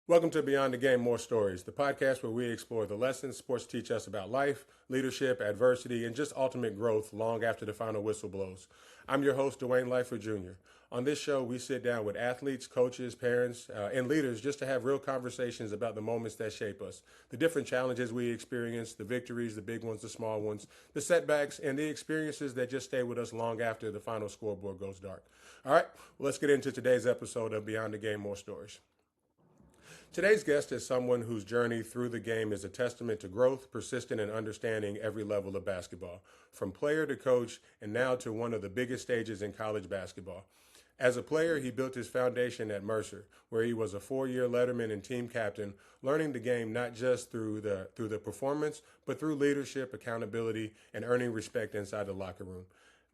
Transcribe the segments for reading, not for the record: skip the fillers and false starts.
Welcome to Beyond the Game, More Stories, the podcast where we explore the lessons sports teach us about life, leadership, adversity, and just ultimate growth long after the final whistle blows. I'm your host, Dwayne Lightfoot Jr. On this show, we sit down with athletes, coaches, parents, and leaders just to have real conversations about the moments that shape us, the different challenges we experience, the victories, the big ones, the small ones, the setbacks, and the experiences that just stay with us long after the final scoreboard goes dark. All right, well, let's get into today's episode of Beyond the Game, More Stories. Today's guest is someone whose journey through the game is a testament to growth, persistent, and understanding every level of basketball, from player to coach, and now to one of the biggest stages in college basketball. As a player, he built his foundation at Mercer, where he was a 4-year letterman and team captain, learning the game not just through the performance, but through leadership, accountability, and earning respect inside the locker room.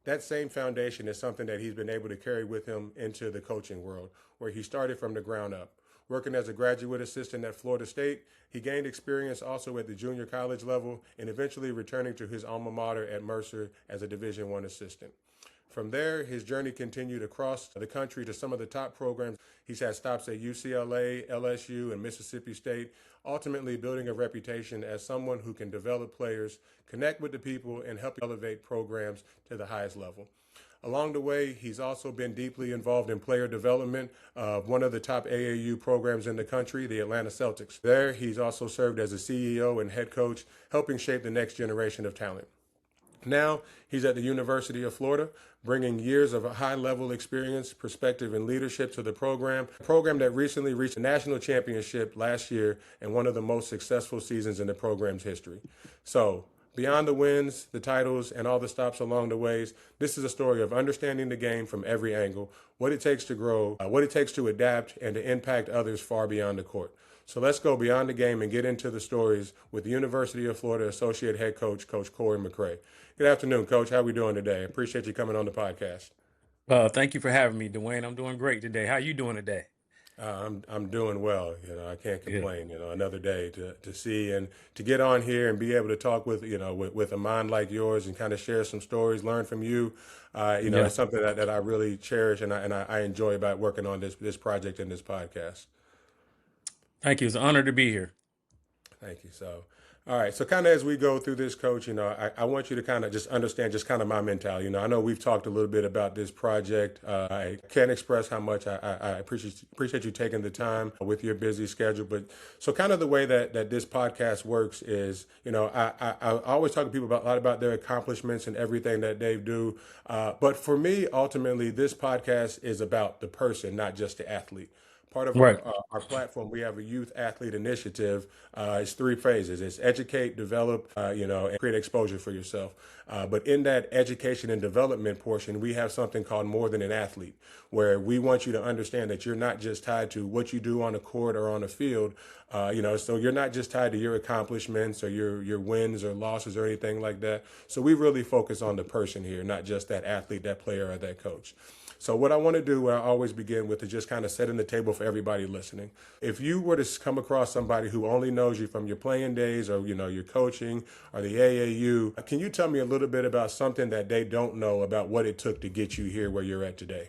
That same foundation is something that he's been able to carry with him into the coaching world, where he started from the ground up. Working as a graduate assistant at Florida State, he gained experience also at the junior college level and eventually returning to his alma mater at Mercer as a Division I assistant. From there, his journey continued across the country to some of the top programs. He's had stops at UCLA, LSU, and Mississippi State, ultimately building a reputation as someone who can develop players, connect with the people, and help elevate programs to the highest level. Along the way, he's also been deeply involved in player development of one of the top AAU programs in the country, the Atlanta Celtics. There, he's also served as a CEO and head coach, helping shape the next generation of talent. Now, he's at the University of Florida, bringing years of high-level experience, perspective, and leadership to the program, a program that recently reached a national championship last year and one of the most successful seasons in the program's history. So, beyond the wins, the titles, and all the stops along the ways, this is a story of understanding the game from every angle, what it takes to grow, what it takes to adapt, and to impact others far beyond the court. So let's go beyond the game and get into the stories with the University of Florida Associate Head Coach, Coach Korey McCray. Good afternoon, Coach. How are we doing today? I appreciate you coming on the podcast. Thank you for having me, Dwayne. I'm doing great today. How you doing today? I'm doing well. I can't Good. complain. Another day to see and to get on here and be able to talk with with a mind like yours and kind of share some stories, learn from you. Yeah. It's something that I really cherish and I enjoy about working on this project and this podcast. Thank you. It's an honor to be here. Thank you. So, all right. So, kind of as we go through this, Coach, I want you to kind of just understand just kind of my mentality. I know we've talked a little bit about this project. I can't express how much I appreciate you taking the time with your busy schedule. But so, kind of the way that this podcast works is, I always talk to people about a lot about their accomplishments and everything that they do. But for me, ultimately, this podcast is about the person, not just the athlete. Part of Right. our platform, we have a youth athlete initiative. It's 3 phases. It's educate, develop, and create exposure for yourself. But in that education and development portion, we have something called More Than an Athlete, where we want you to understand that you're not just tied to what you do on the court or on the field. So you're not just tied to your accomplishments or your wins or losses or anything like that. So we really focus on the person here, not just that athlete, that player, or that coach. So what I want to do, what I always begin with, is just kind of setting the table for everybody listening. If you were to come across somebody who only knows you from your playing days or, your coaching or the AAU, can you tell me a little bit about something that they don't know about what it took to get you here where you're at today?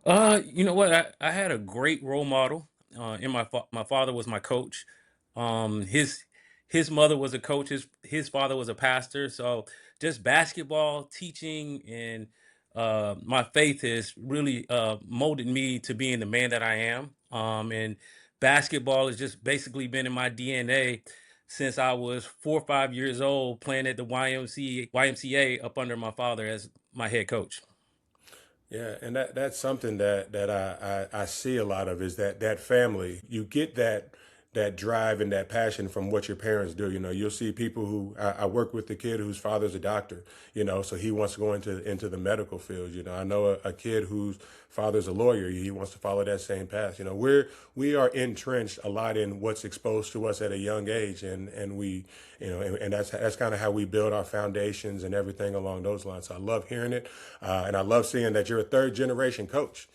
You know what? I had a great role model. In my father was my coach. His mother was a coach. His father was a pastor. So just basketball teaching and my faith has really molded me to being the man that I am. And basketball has just basically been in my DNA since I was 4 or 5 years old, playing at the YMCA up under my father as my head coach. Yeah, and that's something that I see a lot of is that family. You get that drive and that passion from what your parents do. You'll see people who I work with the kid whose father's a doctor, so he wants to go into the medical field. I know a kid whose father's a lawyer. He wants to follow that same path. We are entrenched a lot in what's exposed to us at a young age, and we, and that's kind of how we build our foundations and everything along those lines. So I love hearing it, and I love seeing that you're a third generation coach.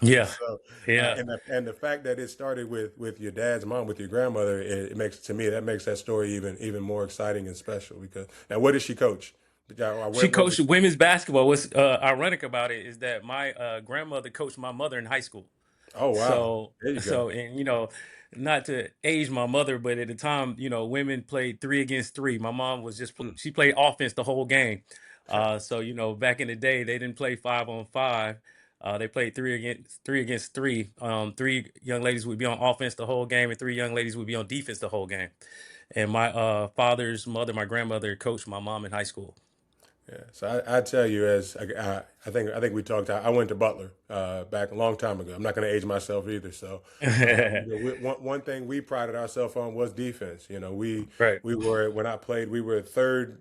Yeah. So Yeah. and the fact that it started with your dad's mom, with your grandmother, it makes, to me, that makes that story even more exciting and special. Because now, what does she coach? She What coached was? women's basketball. What's ironic about it is that my grandmother coached my mother in high school. Oh wow, So, there you go. so, and not to age my mother, but at the time, women played 3 against 3. My mom was just Mm. she played offense the whole game. So back in the day, they didn't play 5-on-5. They played 3 against 3. 3 young ladies would be on offense the whole game, and 3 young ladies would be on defense the whole game. And my father's mother, my grandmother, coached my mom in high school. Yeah, so I tell you, as I think we talked. I went to Butler back a long time ago. I'm not going to age myself either. So, one thing we prided ourselves on was defense. Right. We were, when I played, we were third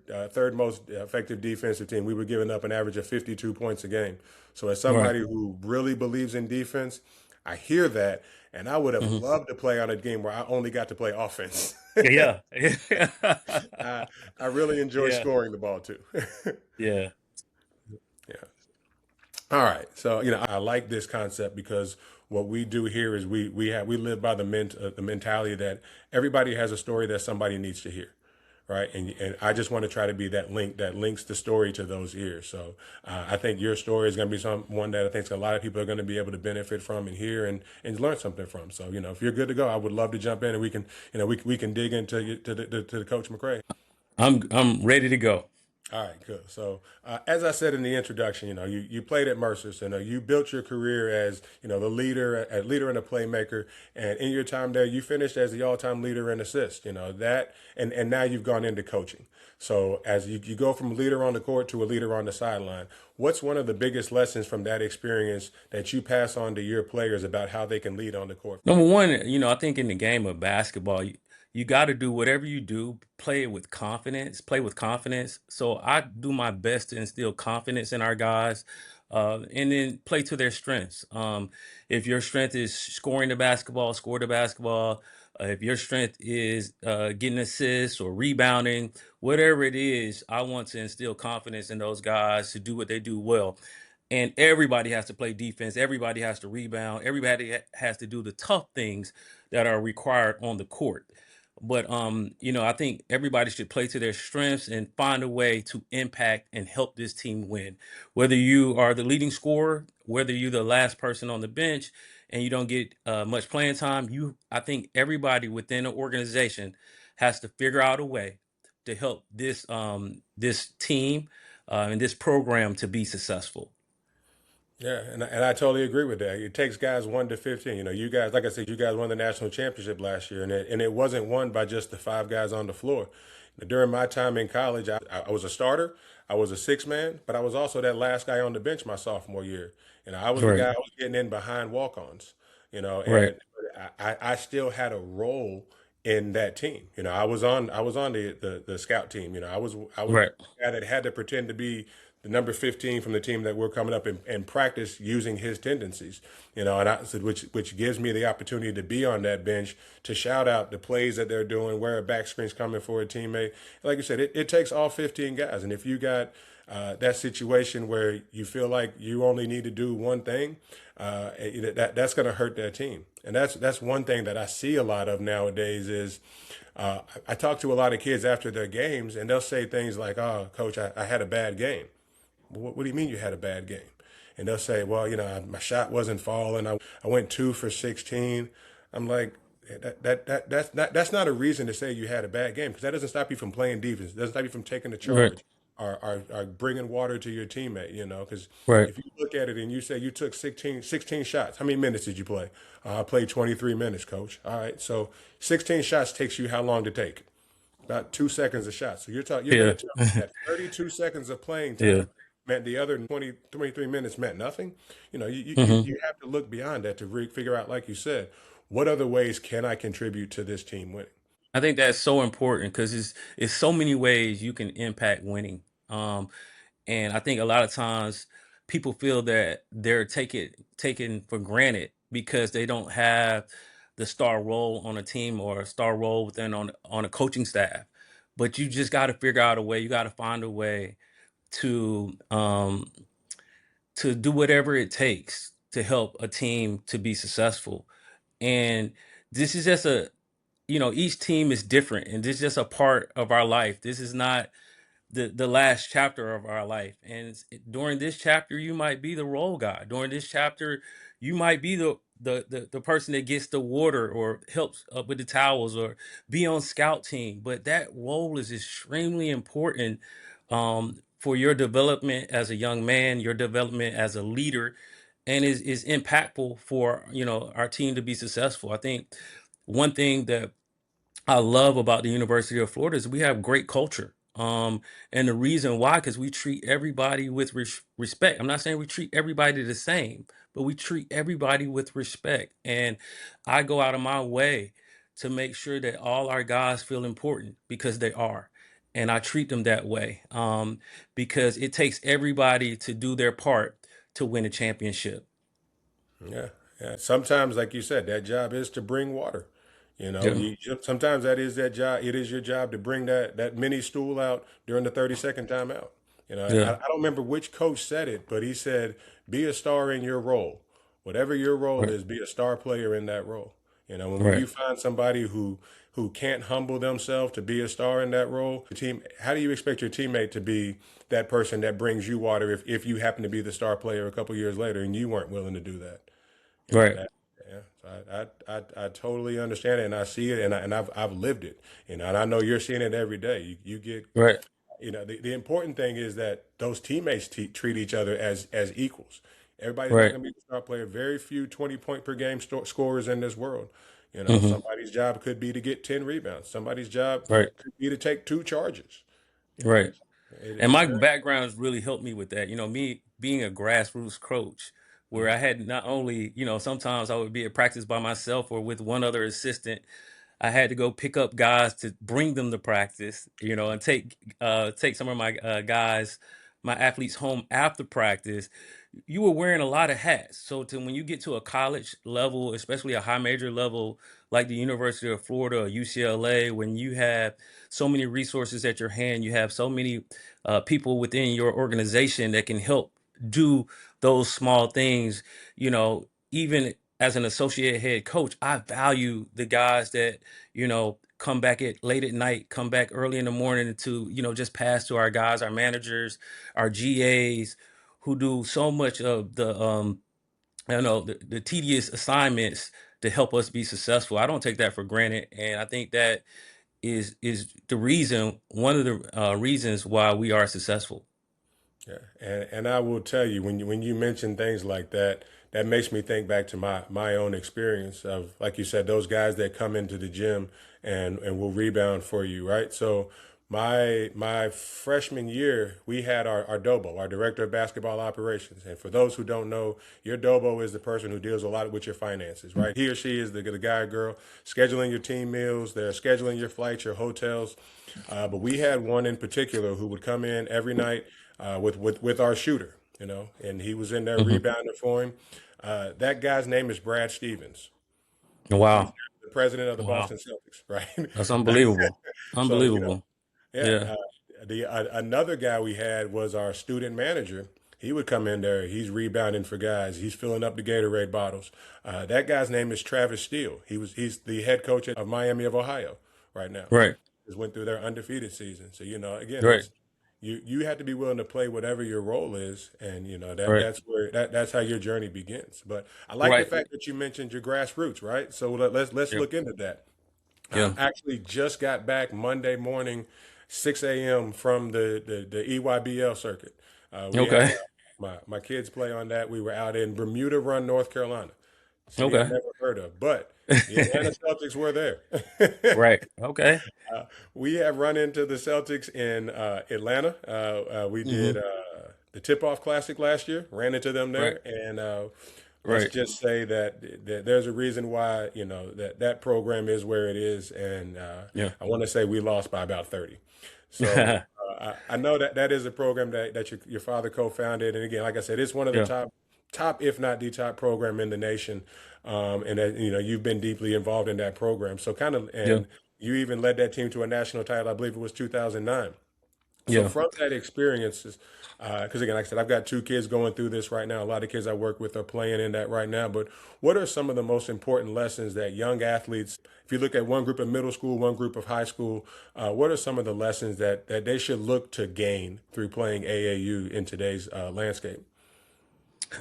most effective defensive team. We were giving up an average of 52 points a game. So, as Right. somebody who really believes in defense, I hear that, and I would have Hmm. loved to play on a game where I only got to play offense. Yeah. I I really enjoy Yeah. scoring the ball too. Yeah. Yeah. All right. So, I like this concept because what we do here is we live by the mentality that everybody has a story that somebody needs to hear, right? And I just want to try to be that link that links the story to those ears. So, I think your story is going to be one that I think a lot of people are going to be able to benefit from and hear and learn something from. So, if you're good to go, I would love to jump in, and we can, we can dig into to the Coach McCray. I'm ready to go. All right, good. So, as I said in the introduction, you played at Mercer, so you built your career as the leader, a leader and a playmaker, and in your time there, you finished as the all-time leader in assists. That, and now you've gone into coaching. So, as you go from leader on the court to a leader on the sideline, what's one of the biggest lessons from that experience that you pass on to your players about how they can lead on the court? Number one, I think in the game of basketball, you got to do whatever you do, play it with confidence, play with confidence. So I do my best to instill confidence in our guys, and then play to their strengths. If your strength is scoring the basketball, score the basketball. If your strength is getting assists or rebounding, whatever it is, I want to instill confidence in those guys to do what they do well. And everybody has to play defense. Everybody has to rebound. Everybody has to do the tough things that are required on the court. But I think everybody should play to their strengths and find a way to impact and help this team win. Whether you are the leading scorer, whether you're the last person on the bench, and you don't get much playing time, I think everybody within the organization has to figure out a way to help this team and this program to be successful. Yeah, and I totally agree with that. It takes guys 1 to 15. You guys, like I said, you guys won the national championship last year, and it wasn't won by just the 5 guys on the floor. During my time in college, I was a starter, I was a six man, but I was also that last guy on the bench my sophomore year. I was the Right. guy who was getting in behind walk-ons. Right. And I still had a role in that team. I was on the scout team. I was Right. the guy that had to pretend to be the number 15 from the team that we're coming up and practice using his tendencies, and I said, which gives me the opportunity to be on that bench to shout out the plays that they're doing, where a back screen's coming for a teammate. Like you said, it takes all 15 guys. And if you got that situation where you feel like you only need to do one thing, that's going to hurt that team. And that's one thing that I see a lot of nowadays is I talk to a lot of kids after their games, and they'll say things like, "Oh, coach, I had a bad game." What do you mean you had a bad game? And they'll say, well, my shot wasn't falling. I went 2 for 16. I'm like, that's not a reason to say you had a bad game, because that doesn't stop you from playing defense. It doesn't stop you from taking the Right. charge or bringing water to your teammate, because Right. if you look at it and you say you took 16 shots, how many minutes did you play? I played 23 minutes, coach. All right. So 16 shots takes you how long to take? About 2 seconds a shot. So you're going Yeah. to tell me that 32 seconds of playing Yeah. time meant the other 23 minutes meant nothing. You Hmm. have to look beyond that to figure out, like you said, what other ways can I contribute to this team winning? I think that's so important because it's so many ways you can impact winning. Um, and I think a lot of times people feel that they're taken for granted because they don't have the star role on a team or a star role within on a coaching staff. But you just got to figure out a way. You got to find a way to do whatever it takes to help a team to be successful. And this is just each team is different, and this is just a part of our life. This is not the last chapter of our life. And during this chapter, you might be the role guy. During this chapter, you might be the person that gets the water or helps up with the towels or be on scout team. But that role is extremely important for your development as a young man, your development as a leader, and is impactful for our team to be successful. I think one thing that I love about the University of Florida is we have great culture. And the reason why, because we treat everybody with respect. I'm not saying we treat everybody the same, but we treat everybody with respect. And I go out of my way to make sure that all our guys feel important because they are. And I treat them that way because it takes everybody to do their part to win a championship. Yeah, yeah. Sometimes, like you said, that job is to bring water. Yeah, Sometimes that is that job. It is your job to bring that mini stool out during the 30-second timeout. yeah, I don't remember which coach said it, but he said, "Be a star in your role. Whatever your role right, is, be a star player in that role." When right, you find somebody who can't humble themselves to be a star in that role, the team. How do you expect your teammate to be that person that brings you water if you happen to be the star player a couple years later and you weren't willing to do that? right, That, yeah, so I totally understand it, and I see it, and I've lived it, and I know you're seeing it every day. You get, right, the important thing is that those teammates treat each other as equals. Everybody's not right. going to be a star player. Very few 20-point per game scorers in this world. Hmm. Somebody's job could be to get 10 rebounds. Somebody's job Right, could be to take two charges. right. And It's my very. background has really helped me with that. Me being a grassroots coach, where Mhm. I had not only, sometimes I would be at practice by myself or with one other assistant. I had to go pick up guys to bring them to practice, and take some of my guys, my athletes home after practice. You were wearing a lot of hats. So when you get to a college level, especially a high major level like the University of Florida or UCLA, when you have so many resources at your hand, you have so many people within your organization that can help do those small things. Even as an associate head coach, I value the guys that come back at late at night, come back early in the morning to just pass to our guys, our managers, our GAs, who do so much of the tedious assignments to help us be successful. I don't take that for granted, and I think that is the reason, one of the reasons why we are successful. Yeah, and I will tell you when you mention things like that, that makes me think back to my own experience of, like you said, those guys that come into the gym and will rebound for you, right? So my freshman year, we had our Dobo, our director of basketball operations, and for those who don't know, your Dobo is the person who deals a lot with your finances, right? He or she is the guy or girl scheduling your team meals, they're scheduling your flights, your hotels. But we had one in particular who would come in every night with our shooter, and he was in there Hmm. rebounding for him. That guy's name is Brad Stevens. He's Wow. the president of the Wow. Boston Celtics, right? That's unbelievable. So Unbelievable. yeah. Yeah. The Another guy we had was our student manager. He would come in there. He's rebounding for guys. He's filling up the Gatorade bottles. That guy's name is Travis Steele. He's the head coach of Miami of Ohio right now. Right. Just went through their undefeated season. So again, Right. it's you have to be willing to play whatever your role is, and Right. that's how your journey begins. But I like the Right. fact that you mentioned your grassroots, right? So let's Yeah. look into that. Yeah. Actually, just got back Monday morning, 6 a.m. from the EYBL circuit. We had Okay. my kids play on that. We were out in Bermuda Run, North Carolina, city I Okay. never heard of, but the Atlanta Celtics were there. Right. Okay. We have run into the Celtics in Atlanta. We did Hmm. the Tip Off Classic last year. Ran into them Right. there, and let's Right. just say that there's a reason why, that program is where it is. And Yeah. I want to say we lost by about 30. So I know that is a program that your father co-founded. And again, like I said, it's one of the Yeah. top, if not the top program in the nation. And that, you've been deeply involved in that program. So Yeah. and you even led that team to a national title. I believe it was 2009. So Yeah. from that experience, because again, like I said, I've got two kids going through this right now. A lot of kids I work with are playing in that right now. But what are some of the most important lessons that young athletes, if you look at one group of middle school, one group of high school, what are some of the lessons that they should look to gain through playing AAU in today's landscape?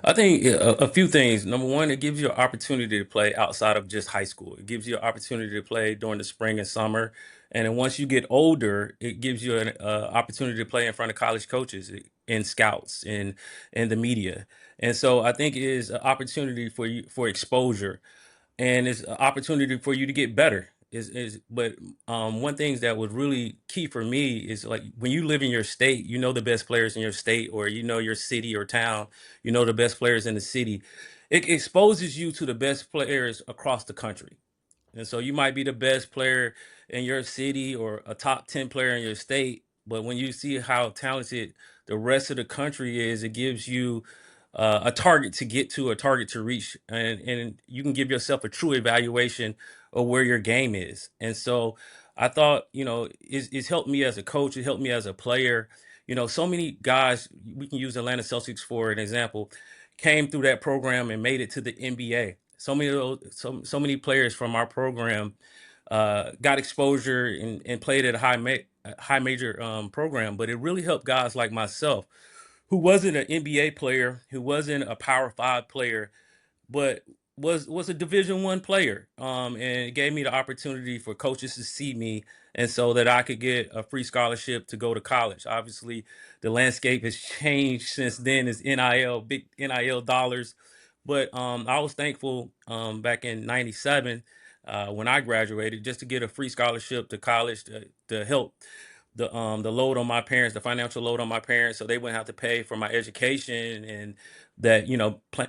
I think a few things. Number one, it gives you an opportunity to play outside of just high school. It gives you an opportunity to play during the spring and summer. And then once you get older, it gives you an opportunity to play in front of college coaches and scouts and the media. And so I think it is an opportunity for you for exposure, and it's an opportunity for you to get better. Is but one thing that was really key for me is like when you live in your state, you know the best players in your state, or you know your city or town, you know the best players in the city. It exposes you to the best players across the country. And so you might be the best player in your city or a top 10 player in your state, but when you see how talented the rest of the country is, it gives you a target to get to, a target to reach, and you can give yourself a true evaluation of where your game is. And so I thought, it's helped me as a coach, it helped me as a player. So many guys, we can use Atlanta Celtics for an example, came through that program and made it to the NBA. So many of those, so many players from our program got exposure and played at a high major program, but it really helped guys like myself who wasn't an NBA player, who wasn't a Power 5 player, but was a Division 1 player. And it gave me the opportunity for coaches to see me, and so that I could get a free scholarship to go to college. Obviously, the landscape has changed since then. Is NIL, big NIL dollars, but I was thankful back in '97 when I graduated just to get a free scholarship to college to help the load on my parents, the financial load on my parents, so they wouldn't have to pay for my education, and that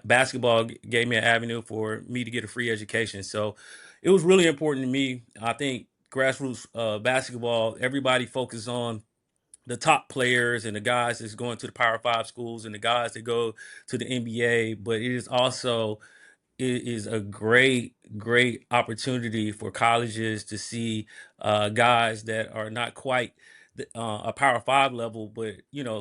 basketball gave me an avenue for me to get a free education. So it was really important to me. I think grassroots basketball, everybody focuses on the top players and the guys that's going to the Power 5 schools and the guys that go to the NBA, but it is a great opportunity for colleges to see guys that are not quite a Power 5 level, but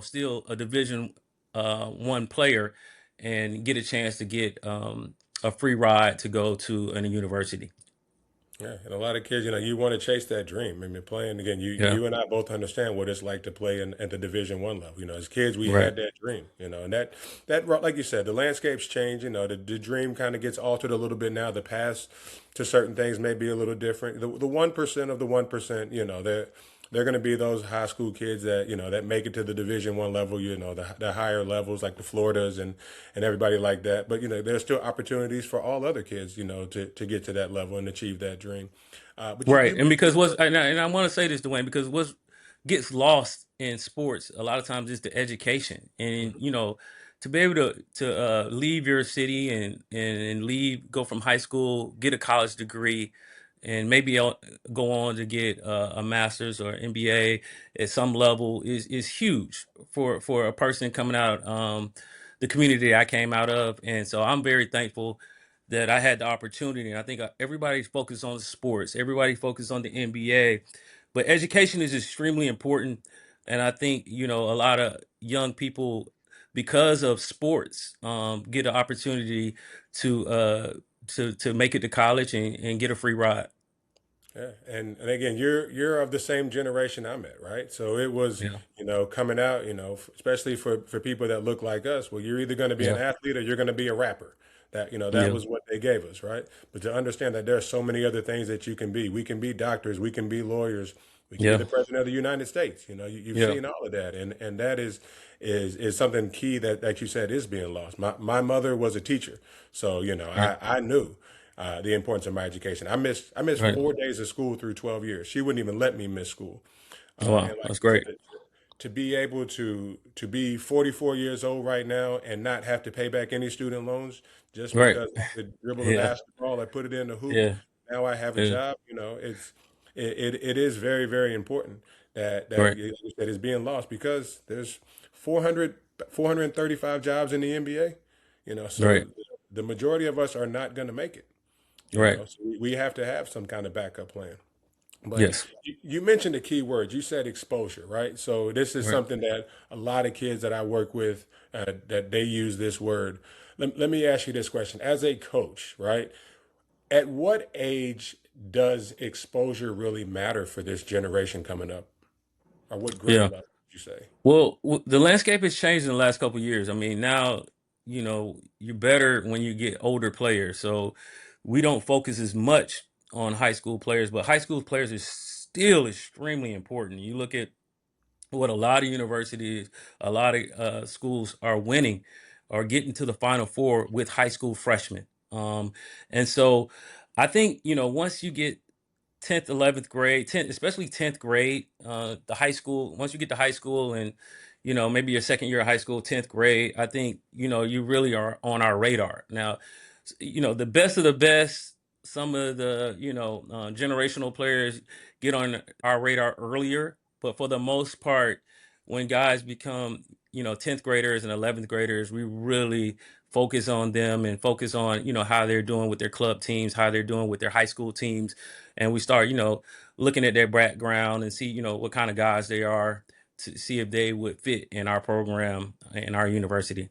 still a Division 1 player, and get a chance to get a free ride to go to a university. Yeah, and a lot of kids, you want to chase that dream. I mean, playing again, Yeah, you and I both understand what it's like to play at the Division 1 level. As kids, we right. had that dream. And that like you said, the landscapes change. The dream kind of gets altered a little bit now. The path to certain things may be a little different. The 1% of the 1%, they're going to be those high school kids that make it to the Division 1 level. The higher levels like the Floridas and everybody like that. But there's still opportunities for all other kids. To get to that level and achieve that dream. But Right. you And because mentioned what's and I want to say this, Dwayne, because what gets lost in sports a lot of times is the education. And to be able to leave your city and leave, go from high school, get a college degree, and maybe go on to get a master's or MBA at some level is huge for a person coming out the community I came out of. And so I'm very thankful that I had the opportunity. And I think everybody's focused on sports, everybody focused on the NBA, but education is extremely important. And I think a lot of young people, because of sports, get an opportunity to to make it to college and get a free ride. Yeah, and again, you're of the same generation I'm at, right? So it was, Yeah, coming out, especially for people that look like us. Well, you're either going to be an yeah, athlete or you're going to be a rapper. That yeah, was what they gave us, right? But to understand that there are so many other things that you can be. We can be doctors, we can be lawyers, we can be yeah, the president of the United States. You've yeah. seen all of that, and that is something key that you said is being lost. My mother was a teacher, so Right, I knew the importance of my education. I missed right. 4 days of school through 12 years. She wouldn't even let me miss school. Wow, And like that's you said, great. to be able to be 44 years old right now and not have to pay back any student loans just Right. because I could dribble the Yeah. basketball, I put it in the hoop, Yeah. now I have a Yeah. job. It is very, very important Right. that is being lost because there's 400 435 jobs in the NBA. Right. So the majority of us are not going to make it. Right. So we have to have some kind of backup plan. But Yes. you mentioned the key word. You said exposure, right? So this is Right. something that a lot of kids that I work with that they use this word. Let me ask you this question: as a coach, right? At what age does exposure really matter for this generation coming up, or what grade Yeah. level would you say? Well, the landscape has changed in the last couple of years. I mean, now, you're better when you get older players. So we don't focus as much on high school players, but high school players is still extremely important. You look at what a lot of universities, a lot of schools are winning, are getting to the Final Four with high school freshmen. And so I think, once you get 10th, 11th grade, 10th, especially 10th grade, the high school, once you get to high school and, maybe your second year of high school, 10th grade, I think, you really are on our radar. Now, the best of the best, some of the, generational players get on our radar earlier. But for the most part, when guys become, 10th graders and 11th graders, we really focus on them and focus on, how they're doing with their club teams, how they're doing with their high school teams. And we start, looking at their background and see, what kind of guys they are to see if they would fit in our program, in our university.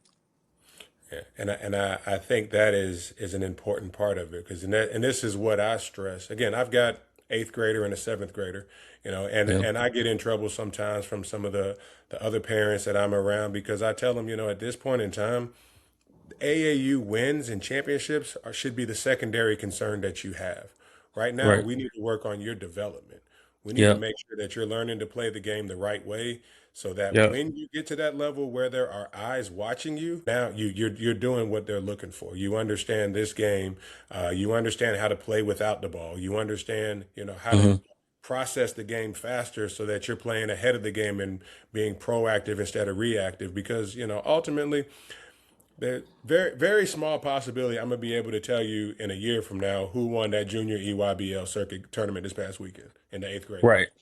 Yeah, and I think that is an important part of it because and this is what I stress. Again, I've got eighth grader and a seventh grader, Yeah. and I get in trouble sometimes from some of the other parents that I'm around because I tell them, at this point in time, AAU wins and championships should be the secondary concern that you have. Right now, Right. we need to work on your development. We need to Yeah. make sure that you're learning to play the game the right way so that Yeah. when you get to that level where there are eyes watching you, now you're doing what they're looking for. You understand this game. You understand how to play without the ball. You understand, how to Hmm. process the game faster so that you're playing ahead of the game and being proactive instead of reactive because, ultimately there's very, very small possibility I'm gonna be able to tell you in a year from now who won that junior EYBL circuit tournament this past weekend in the eighth grade Right. level,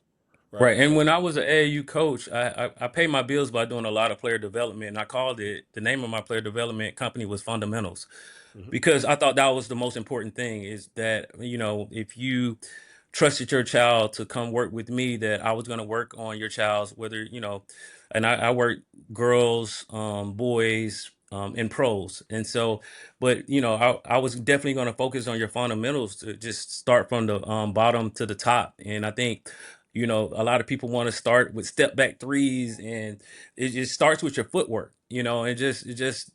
right? Right. And So, when I was an AAU coach, I pay my bills by doing a lot of player development. And I called it, the name of my player development company was Fundamentals, mhm. because I thought that was the most important thing is that, if you trusted your child to come work with me, that I was going to work on your child's, whether, and I work girls, boys, and pros. And so, but, I was definitely going to focus on your fundamentals to just start from the bottom to the top. And I think, a lot of people want to start with step back threes, and it just starts with your footwork, and just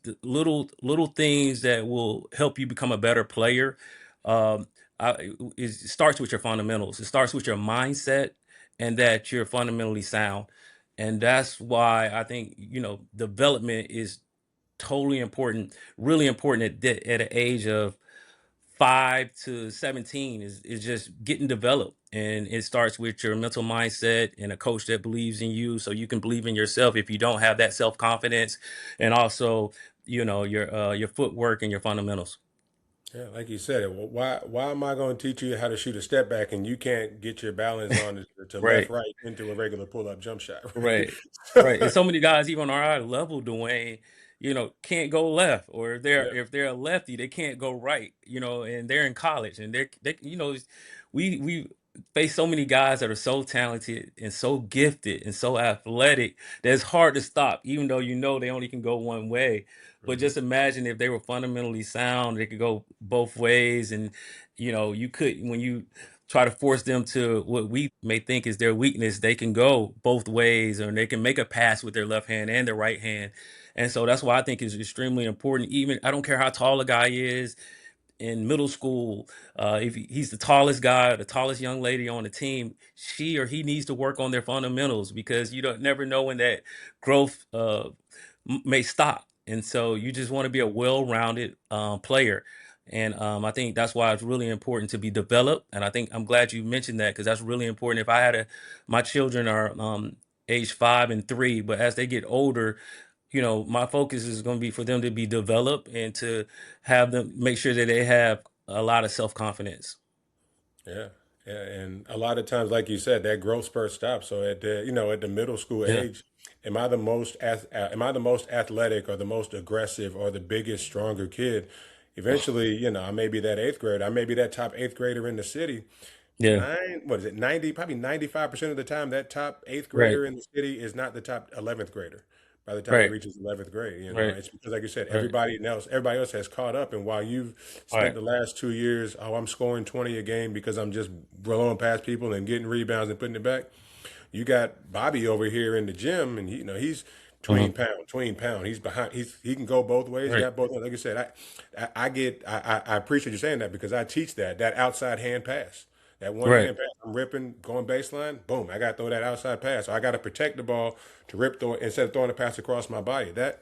the little things that will help you become a better player. Um, it starts with your fundamentals. It starts with your mindset, and that you're fundamentally sound. And that's why I think, development is totally important, really important at an age of 5 to 17 is just getting developed. And it starts with your mental mindset and a coach that believes in you so you can believe in yourself if you don't have that self-confidence, and also, your footwork and your fundamentals. Yeah, like you said, well, why am I going to teach you how to shoot a step back and you can't get your balance on to left Right. right into a regular pull up jump shot, right? Right. Right. And so many guys, even on our level, Dwayne, can't go left, or if they're Yeah. if they're a lefty, they can't go right, and they're in college, and we face so many guys that are so talented and so gifted and so athletic that it's hard to stop, even though they only can go one way. But Hmm. just imagine if they were fundamentally sound, they could go both ways. And you could, when you try to force them to what we may think is their weakness, they can go both ways, or they can make a pass with their left hand and their right hand. And so that's why I think it's extremely important. Even I don't care how tall a guy is in middle school, if he's the tallest guy or the tallest young lady on the team, she or he needs to work on their fundamentals, because you don't never know when that growth may stop. And so you just want to be a well-rounded player. And I think that's why it's really important to be developed. And I think I'm glad you mentioned that, because that's really important. If I had my children are age 5 and 3. But as they get older, my focus is going to be for them to be developed and to have them make sure that they have a lot of self-confidence. Yeah, yeah, and a lot of times, like you said, that growth spurt stops. So at the middle school Yeah. age, am I the most athletic or the most aggressive or the biggest, stronger kid? Eventually, I may be that eighth grader. I may be that top eighth grader in the city. Yeah. What is it, 90, probably 95% of the time, that top eighth Right. grader in the city is not the top 11th grader. By the time he Right. reaches 11th grade, Right. it's because, like you said, Right. everybody else has caught up. And while you've spent Right. the last 2 years, oh, I'm scoring 20 a game because I'm just blowing past people and getting rebounds and putting it back. You got Bobby over here in the gym, and he's Mhm. tween pound. He's behind. He can go both ways. He Right. got both. Like you said, I appreciate you saying that because I teach that outside hand pass. That one Right. hand pass, I'm ripping, going baseline, boom, I got to throw that outside pass. So I got to protect the ball to throw it instead of throwing a pass across my body. That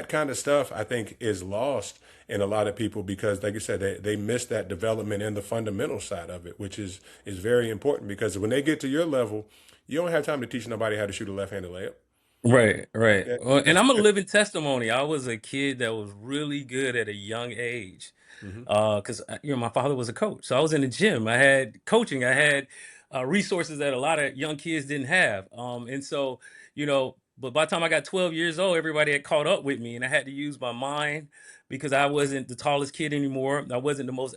kind of stuff I think is lost in a lot of people because, like you said, they miss that development and the fundamental side of it, which is very important because when they get to your level, you don't have time to teach nobody how to shoot a left-handed layup. Right, right. That, Well, and that's I'm a living testimony. I was a kid that was really good at a young age. hmm Because my father was a coach, so I was in the gym. I had coaching. I had resources that a lot of young kids didn't have. And so, but by the time I got 12 years old, everybody had caught up with me, and I had to use my mind because I wasn't the tallest kid anymore. I wasn't the most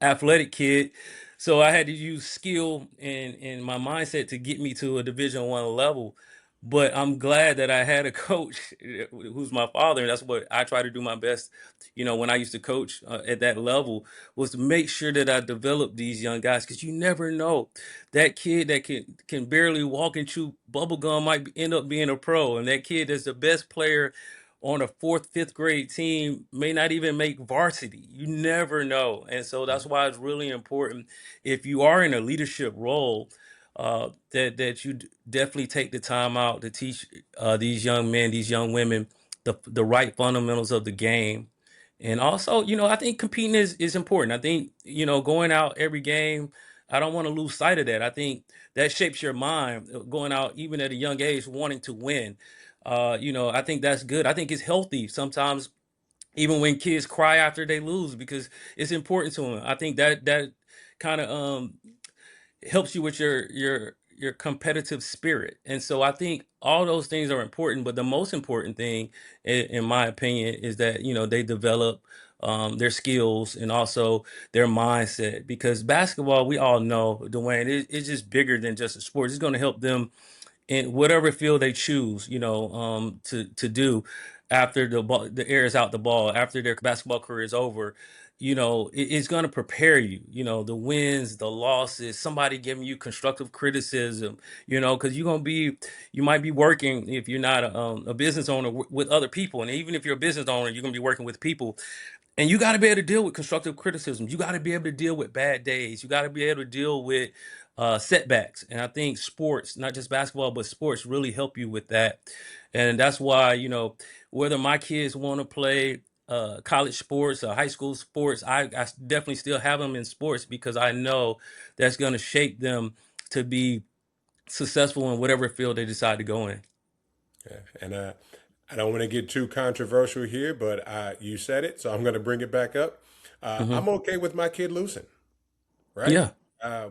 athletic kid, so I had to use skill and my mindset to get me to a Division 1 level. But I'm glad that I had a coach who's my father, and that's what I try to do my best. When I used to coach at that level, was to make sure that I develop these young guys because you never know, that kid that can barely walk and chew bubble gum might end up being a pro, and that kid that's the best player on a fourth, fifth grade team may not even make varsity. You never know, and so that's why it's really important if you are in a leadership role that you definitely take the time out to teach these young men, these young women, the right fundamentals of the game. And also, I think competing is important. I think, going out every game, I don't want to lose sight of that. I think that shapes your mind, going out even at a young age, wanting to win. I think that's good. I think it's healthy sometimes, even when kids cry after they lose, because it's important to them. I think that kind of helps you with your competitive spirit. And so I think all those things are important, but the most important thing in my opinion is that they develop their skills and also their mindset, because basketball, we all know, Dwayne, it's just bigger than just a sport. It's going to help them in whatever field they choose, to do after the air is out the ball, after their basketball career is over. It's going to prepare you, the wins, the losses, somebody giving you constructive criticism, because you might be working, if you're not a business owner, with other people. And even if you're a business owner, you're going to be working with people, and you got to be able to deal with constructive criticism. You got to be able to deal with bad days. You got to be able to deal with setbacks. And I think sports, not just basketball, but sports really help you with that. And that's why, whether my kids want to play college sports or high school sports, I definitely still have them in sports because I know that's going to shape them to be successful in whatever field they decide to go in. Yeah. And I don't want to get too controversial here, but you said it, so I'm going to bring it back up. Hmm. I'm okay with my kid losing, right? Yeah.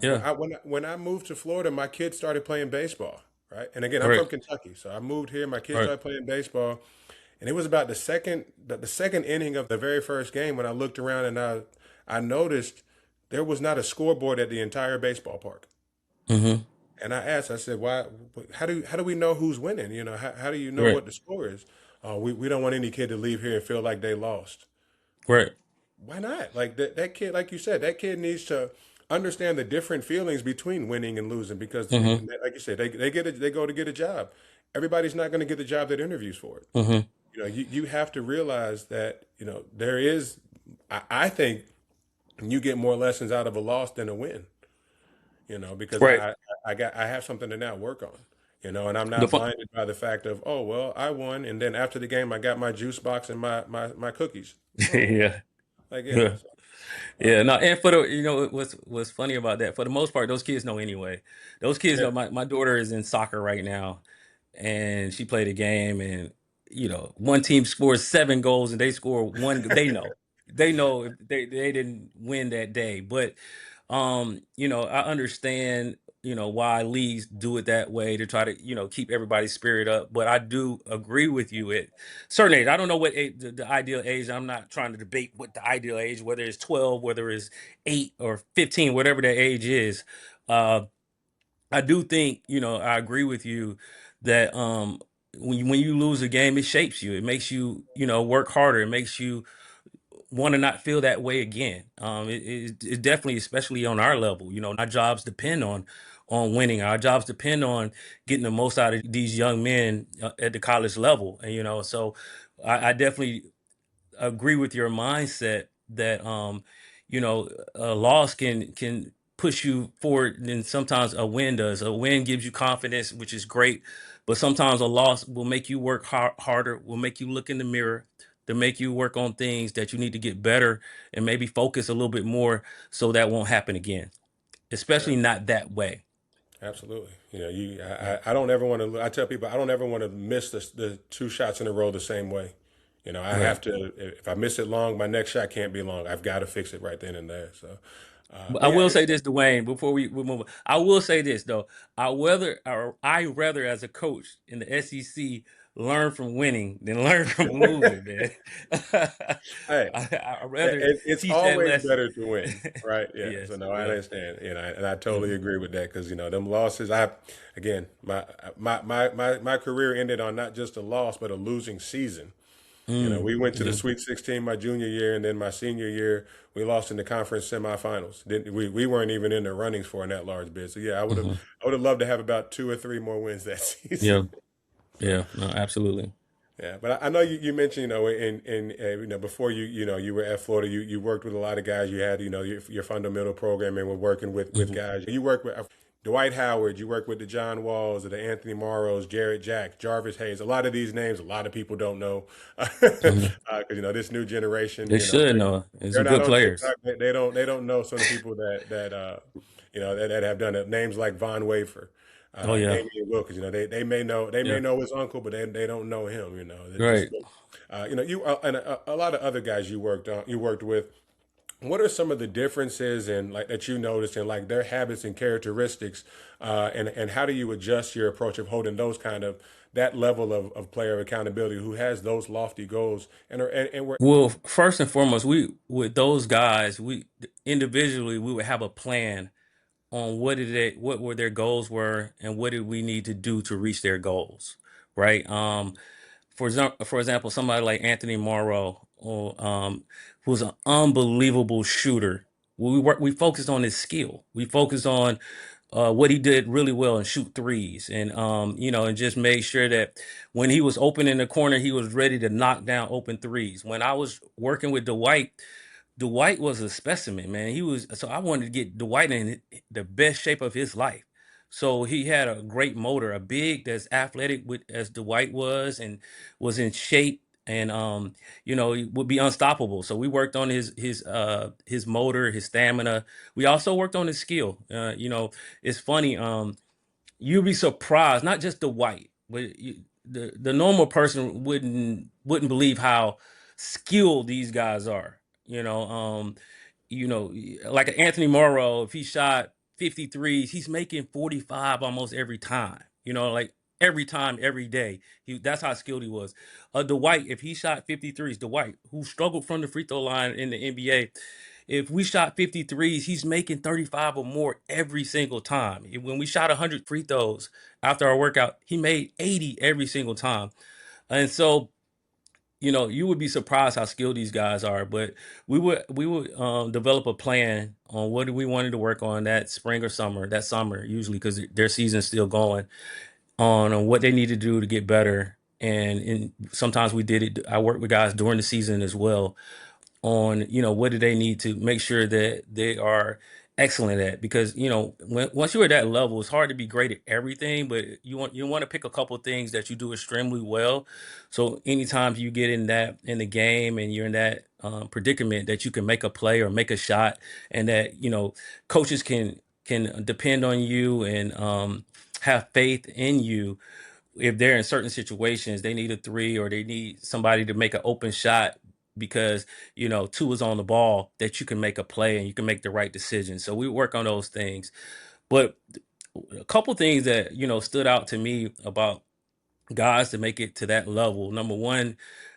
Yeah. When I moved to Florida, my kids started playing baseball, right? And again, I'm Right. from Kentucky, so I moved here. My kids Right. started playing baseball, and it was about the second inning of the very first game when I looked around and I noticed there was not a scoreboard at the entire baseball park. Hmm. And I asked, I said, why? How do we know who's winning? How do you know Right. what the score is? We don't want any kid to leave here and feel like they lost. Right. Why not? Like that kid, like you said, that kid needs to understand the different feelings between winning and losing because, Hmm. like you said, they go to get a job. Everybody's not going to get the job that interviews for it. Hmm. You have to realize that there is. I think you get more lessons out of a loss than a win. Because Right. I have something to now work on. And I'm The not fun. blinded by the fact of, oh well, I won, and then after the game I got my juice box and my cookies. Oh, Yeah. like yeah. Yeah. So, Yeah. No, and for the what's funny about that, for the most part, those kids know anyway. Those kids yeah. know. My daughter is in soccer right now, and she played a game, and one team scores 7 goals and they score one. They know if they didn't win that day, but I understand why leagues do it that way to try to keep everybody's spirit up. But I do agree with you at certain age. I don't know what age, the ideal age. I'm not trying to debate what the ideal age, whether it's 12, whether it's 8 or 15, whatever that age is. Uh, I do think, I agree with you that when you lose a game, it shapes you. It makes you, work harder. It makes you want to not feel that way again. It definitely, especially on our level, our jobs depend on winning. Our jobs depend on getting the most out of these young men at the college level. And so I definitely agree with your mindset that a loss can push you forward than sometimes a win does. A win gives you confidence, which is great, but sometimes a loss will make you work harder, will make you look in the mirror, to make you work on things that you need to get better and maybe focus a little bit more so that won't happen again, Yeah, especially not that way. absolutely. Yeah. I don't ever want to. I tell people I don't ever want to miss the 2 shots in a row the same way. I Right. have to. If I miss it long, my next shot can't be long. I've got to fix it right then and there. So, But but I yeah, will say this, Dwayne, before we move on. I will say this though. I rather as a coach in the SEC learn from winning than learn from losing, man. hey, I rather it's teach that always lesson. better to win, right? Yeah. So Yes, no, I yeah. understand. And I totally Hmm. agree with that because them losses. Again, my career ended on not just a loss but a losing season. We went to the Yeah. Sweet 16 my junior year, and then my senior year we lost in the conference semifinals. We weren't even in the runnings for an at-large bid. So yeah, Hmm. I would have loved to have about 2 or 3 more wins that season. Yeah. So Yeah. No, absolutely. yeah, but I know you mentioned in before you were at Florida, you worked with a lot of guys. You had your fundamental program and were working with Hmm. guys. You worked with Dwight Howard. You worked with the John Walls, the Anthony Morrows, Jarrett Jack, Jarvis Hayes. A lot of these names, a lot of people don't know because Hmm. this new generation, They should know. It's they're some not good on players. TikTok. They don't know some of the people that have done it. Names like Von Wafer, Oh yeah. Damian Wilkins. They may Yeah. know his uncle, but they don't know him. That just Right. you and a lot of other guys you worked with. What are some of the differences and like that you noticed in like their habits and characteristics, and how do you adjust your approach of holding those kind of that level of player accountability who has those lofty goals and we're Well, first and foremost, we with those guys, we individually we would have a plan on what were their goals were and what did we need to do to reach their goals, right? For example, somebody like Anthony Morrow, or who's an unbelievable shooter. We focused on his skill. We focused on what he did really well and shoot threes, and and just made sure that when he was open in the corner, he was ready to knock down open threes. When I was working with Dwight was a specimen, man. So I wanted to get Dwight in the best shape of his life. So he had a great motor, a big that's athletic with as Dwight was, and was in shape, and he would be unstoppable. So we worked on his motor, his stamina. We also worked on his skill. It's funny. You'll be surprised, not just the white, but the normal person wouldn't believe how skilled these guys are. Like an Anthony Morrow, if he shot 53s, he's making 45 almost every time. Like every time, every day. That's how skilled he was. Dwight, if he shot 53s, Dwight, who struggled from the free throw line in the NBA, if we shot 53s, he's making 35 or more every single time. When we shot 100 free throws after our workout, he made 80 every single time. And so, you would be surprised how skilled these guys are. But we would develop a plan on what we wanted to work on that spring or summer, that summer usually because their season's still going on what they need to do to get better. And sometimes we did it. I worked with guys during the season as well on what do they need to make sure that they are excellent at, because once you're at that level, it's hard to be great at everything, but you want to pick a couple things that you do extremely well. So anytime you get in the game and you're in that predicament that you can make a play or make a shot, and that coaches can depend on you and have faith in you, if they're in certain situations, they need a three or they need somebody to make an open shot because, two is on the ball, that you can make a play and you can make the right decision. So we work on those things. But a couple things that, stood out to me about guys to make it to that level. Number one,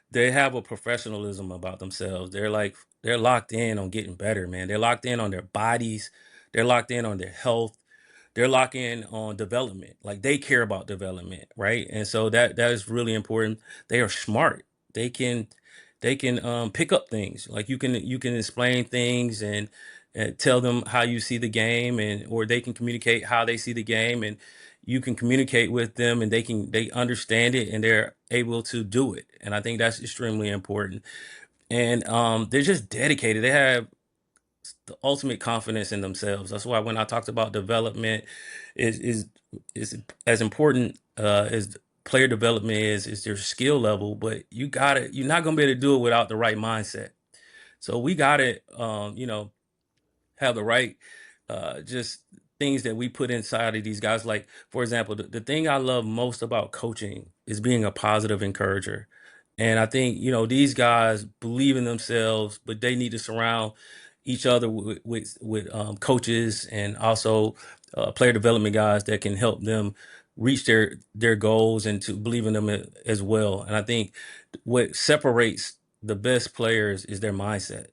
they have a professionalism about themselves. They're locked in on getting better, man. They're locked in on their bodies. They're locked in on their health. They're locked in on development. Like they care about development, right? And so that is really important. They are smart. They can pick up things. Like you can explain things and tell them how you see the game, and or they can communicate how they see the game, and you can communicate with them and they understand it and they're able to do it. And I think that's extremely important. And they're just dedicated. They have the ultimate confidence in themselves. That's why when I talked about development, is as important as player development is their skill level. But you're not gonna be able to do it without the right mindset. So we gotta have the right just things that we put inside of these guys. Like, for example, the thing I love most about coaching is being a positive encourager. And I think, these guys believe in themselves, but they need to surround each other with coaches and also player development guys that can help them reach their goals and to believe in them as well. And I think what separates the best players is their mindset.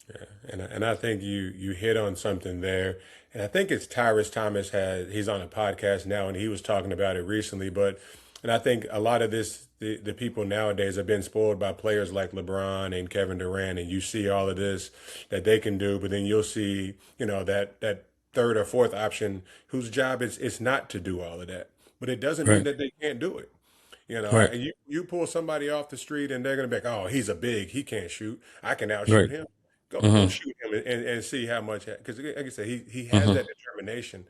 Yeah, and I think you hit on something there, and I think it's Tyrus Thomas he's on a podcast now, and he was talking about it recently. But and I think a lot of the people nowadays have been spoiled by players like LeBron and Kevin Durant, and you see all of this that they can do, but then you'll see that third or fourth option whose job it's not to do all of that, but it doesn't mean Right. that they can't do it. Right. And you pull somebody off the street and they're gonna be like, oh, he's a big, he can't shoot. I can outshoot Right. him. Go Hmm. shoot him and see how much, because like I said, he has Hmm. that determination.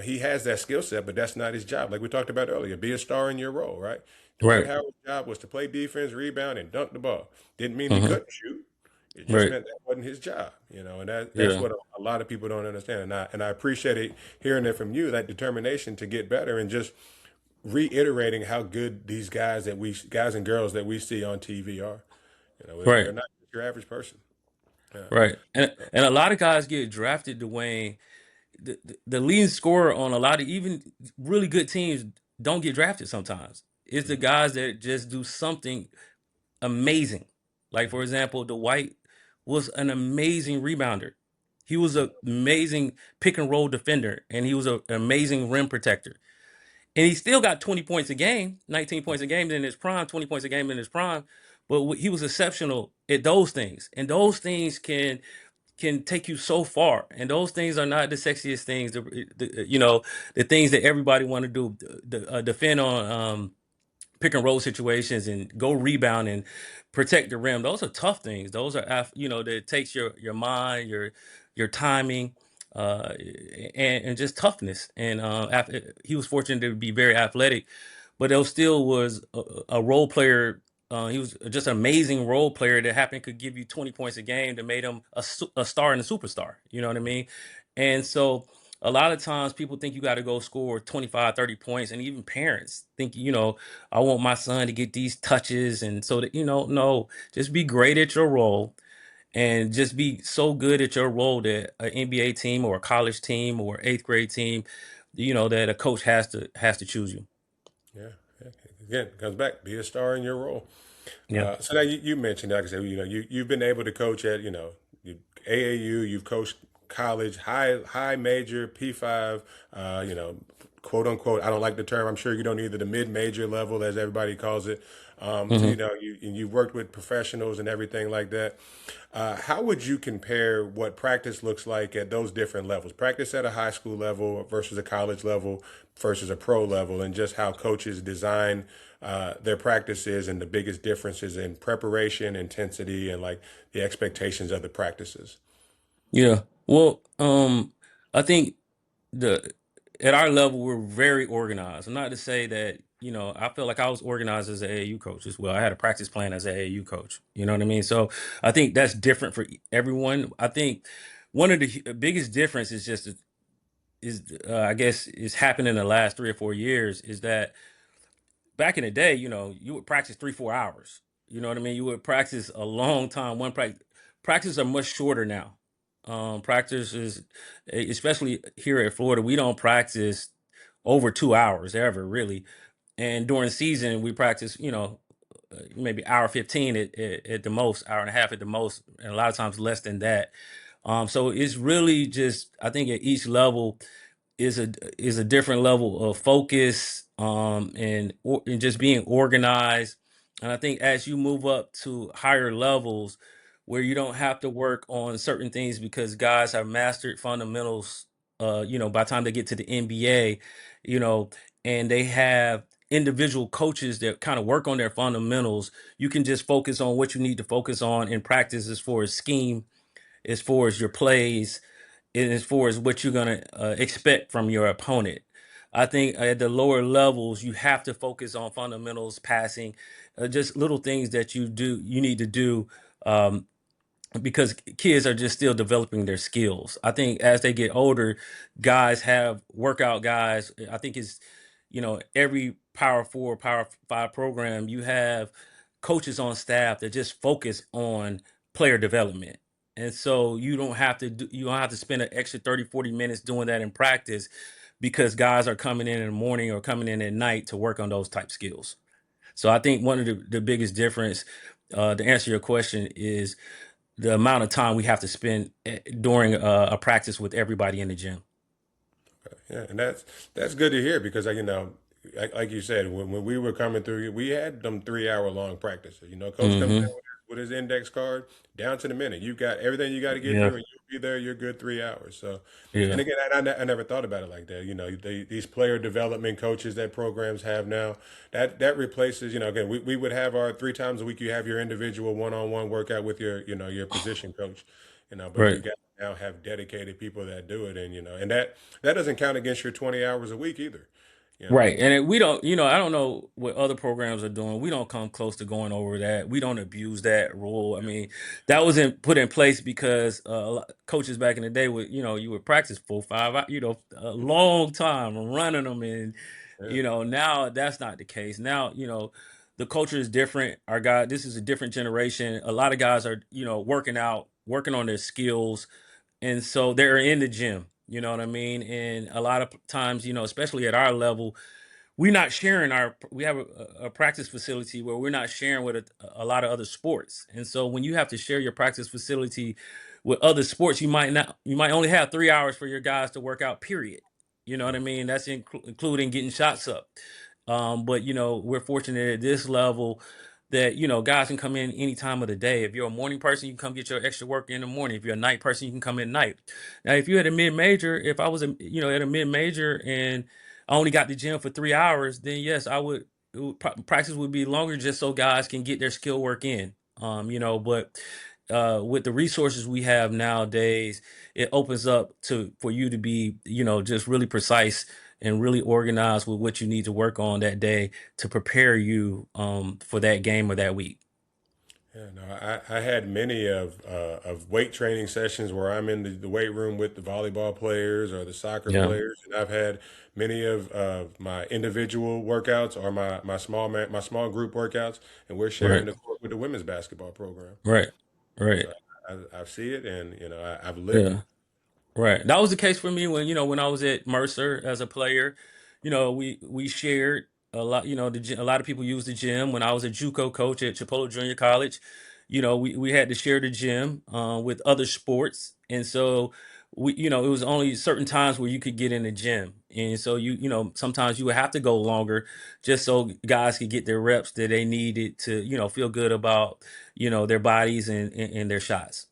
He has that skill set, but that's not his job. Like we talked about earlier, be a star in your role, right? Dwight Right. Howard's job was to play defense, rebound, and dunk the ball. Didn't mean he Hmm. couldn't shoot. It just Right. meant that wasn't his job, and that's Yeah. what a lot of people don't understand. And I appreciate it hearing it from you, that determination to get better and just reiterating how good these guys and girls that we see on TV are. Right. They're not just your average person. Yeah. Right. And a lot of guys get drafted, Dwayne. The leading scorer on a lot of even really good teams don't get drafted sometimes. It's the Mhm. guys that just do something amazing. Like, for Mhm. example, Dwight was an amazing rebounder. He was an amazing pick and roll defender, and he was an amazing rim protector. And he still got 20 points a game, 19 points a game in his prime, 20 points a game in his prime. But he was exceptional at those things. And those things can take you so far. And those things are not the sexiest things, the things that everybody want to do, defend on pick and roll situations and go rebound and protect the rim. Those are tough things. Those are that takes your mind, your timing, and just toughness. And he was fortunate to be very athletic, but there still was a role player. He was just an amazing role player that happened could give you 20 points a game that made him a star and a superstar. You know what I mean? And so a lot of times people think you got to go score 25, 30 points, and even parents think, I want my son to get these touches. And so that, no, just be great at your role and just be so good at your role that an NBA team or a college team or eighth grade team, that a coach has to choose you. Yeah. Yeah. Again, it comes back. Be a star in your role. Yeah. So now you mentioned, like I said, you've been able to coach at AAU. You've coached college, high major, P5. Quote unquote. I don't like the term. I'm sure you don't either. The mid major level, as everybody calls it. So Hmm. you've worked with professionals and everything like that. How would you compare what practice looks like at those different levels? Practice at a high school level versus a college level versus a pro level, and just how coaches design their practices and the biggest differences in preparation, intensity, and like the expectations of the practices. Yeah. Well, I think the at our level we're very organized. Not to say that, I feel like I was organized as an AAU coach as well. I had a practice plan as an AAU coach. You know what I mean? So I think that's different for everyone. I think one of the biggest difference is just I guess is happened in the last 3 or 4 years is that back in the day, you would practice 3, 4 hours. You know what I mean? You would practice a long time. Practice are much shorter now. Practice is, especially here at Florida, we don't practice over 2 hours ever really. And during the season, we practice, maybe hour 15 at the most, hour and a half at the most, and a lot of times less than that. So it's really just, I think at each level is a different level of focus, and just being organized. And I think as you move up to higher levels where you don't have to work on certain things because guys have mastered fundamentals, by the time they get to the NBA, you know, and they have individual coaches that kind of work on their fundamentals, you can just focus on what you need to focus on in practice as far as scheme, as far as your plays, and as far as what you're going to expect from your opponent. I think at the lower levels, you have to focus on fundamentals, passing, just little things that you need to do, um, because kids are just still developing their skills. I think as they get older, guys have workout guys. I think it's, every Power Four, Power Five program, you have coaches on staff that just focus on player development. And so you don't have to spend an extra 30, 40 minutes doing that in practice because guys are coming in the morning or coming in at night to work on those type skills. So I think one of the biggest difference, to answer your question, is the amount of time we have to spend during a practice with everybody in the gym. Yeah, and that's good to hear because like you said, when we were coming through, we had them 3 hour long practices. Coach comes in Hmm. with his index card down to the minute. You've got everything you got to get Yeah, through, and you'll be there. You're good 3 hours. So, and yeah, again, I never thought about it like that. These player development coaches that programs have now, that replaces. Again, we would have our 3 times a week. You have your individual one-on-one workout with your position coach. But right. we've got to now have dedicated people that do it, and that doesn't count against your 20 hours a week either. Right. And we don't, I don't know what other programs are doing. We don't come close to going over that. We don't abuse that rule. I mean, that was put in place because coaches back in the day would, you would practice 4, 5, a long time running them. And, Yeah. now that's not the case. Now, the culture is different. This is a different generation. A lot of guys are, working out, working on their skills, and so they're in the gym. You know what I mean? And a lot of times, especially at our level, we're not sharing we have a practice facility where we're not sharing with a lot of other sports. And so when you have to share your practice facility with other sports, you might only have 3 hours for your guys to work out, period. You know what I mean? That's including getting shots up. But we're fortunate at this level that guys can come in any time of the day. If you're a morning person, you can come get your extra work in the morning. If you're a night person, you can come in night. Now, if you're at a mid major, if I was at a mid major and I only got the gym for 3 hours, then yes, practice would be longer just so guys can get their skill work in. But with the resources we have nowadays, it opens up for you to be, just really precise and really organized with what you need to work on that day to prepare you for that game or that week. Yeah, no, I had many of weight training sessions where I'm in the weight room with the volleyball players or the soccer Yeah, players, and I've had many of my individual workouts or my small group workouts, and we're sharing right, the court with the women's basketball program. right, right. So I see it, and I've lived it. Yeah. Right. That was the case for me when I was at Mercer as a player. We shared a lot. A lot of people use the gym. When I was a JUCO coach at Chipotle Junior College, we had to share the gym with other sports, and so it was only certain times where you could get in the gym, and so sometimes you would have to go longer just so guys could get their reps that they needed to feel good about their bodies and their shots.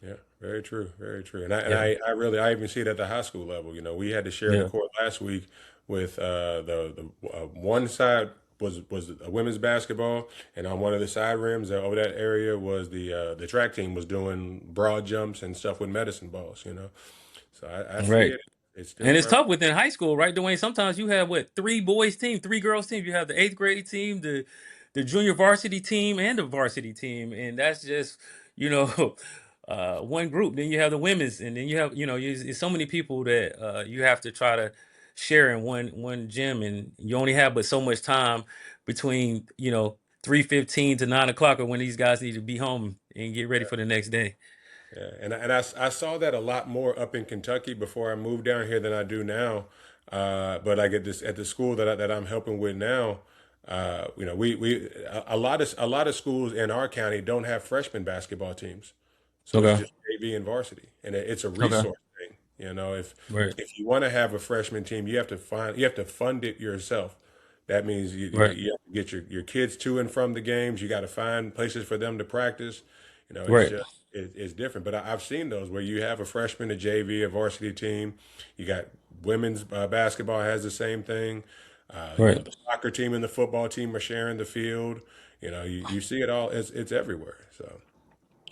Yeah, very true, very true. And I and Yeah. I, I really I even see it at the high school level. We had to share the Yeah. court last week with the one side was a women's basketball, and on one of the side rims over that area was the track team was doing broad jumps and stuff with medicine balls. So I see Right. it. It's still And it's prevalent. tough within high school, right, Dwayne? Sometimes you have what, three boys team, three girls team. You have the eighth grade team, the junior varsity team, and the varsity team, and that's just you know one group. Then you have the women's, and then you have it's so many people that you have to try to sharing one gym, and you only have but so much time between 3:15 to 9 o'clock, or when these guys need to be home and get ready for the next day. Yeah, and I saw that a lot more up in Kentucky before I moved down here than I do now. But like at the school that I'm helping with now, we a lot of schools in our county don't have freshman basketball teams, so it's Okay. just JV and varsity, and it's a Okay. resource thing. Right. If you want to have a freshman team, you have to fund it yourself. That means Right. you have to get your kids to and from the games. You got to find places for them to practice. Right. It's different. But I've seen those where you have a freshman, a JV, a varsity team. You got women's basketball has the same thing. Right. The soccer team and the football team are sharing the field. You see it all. It's everywhere. So.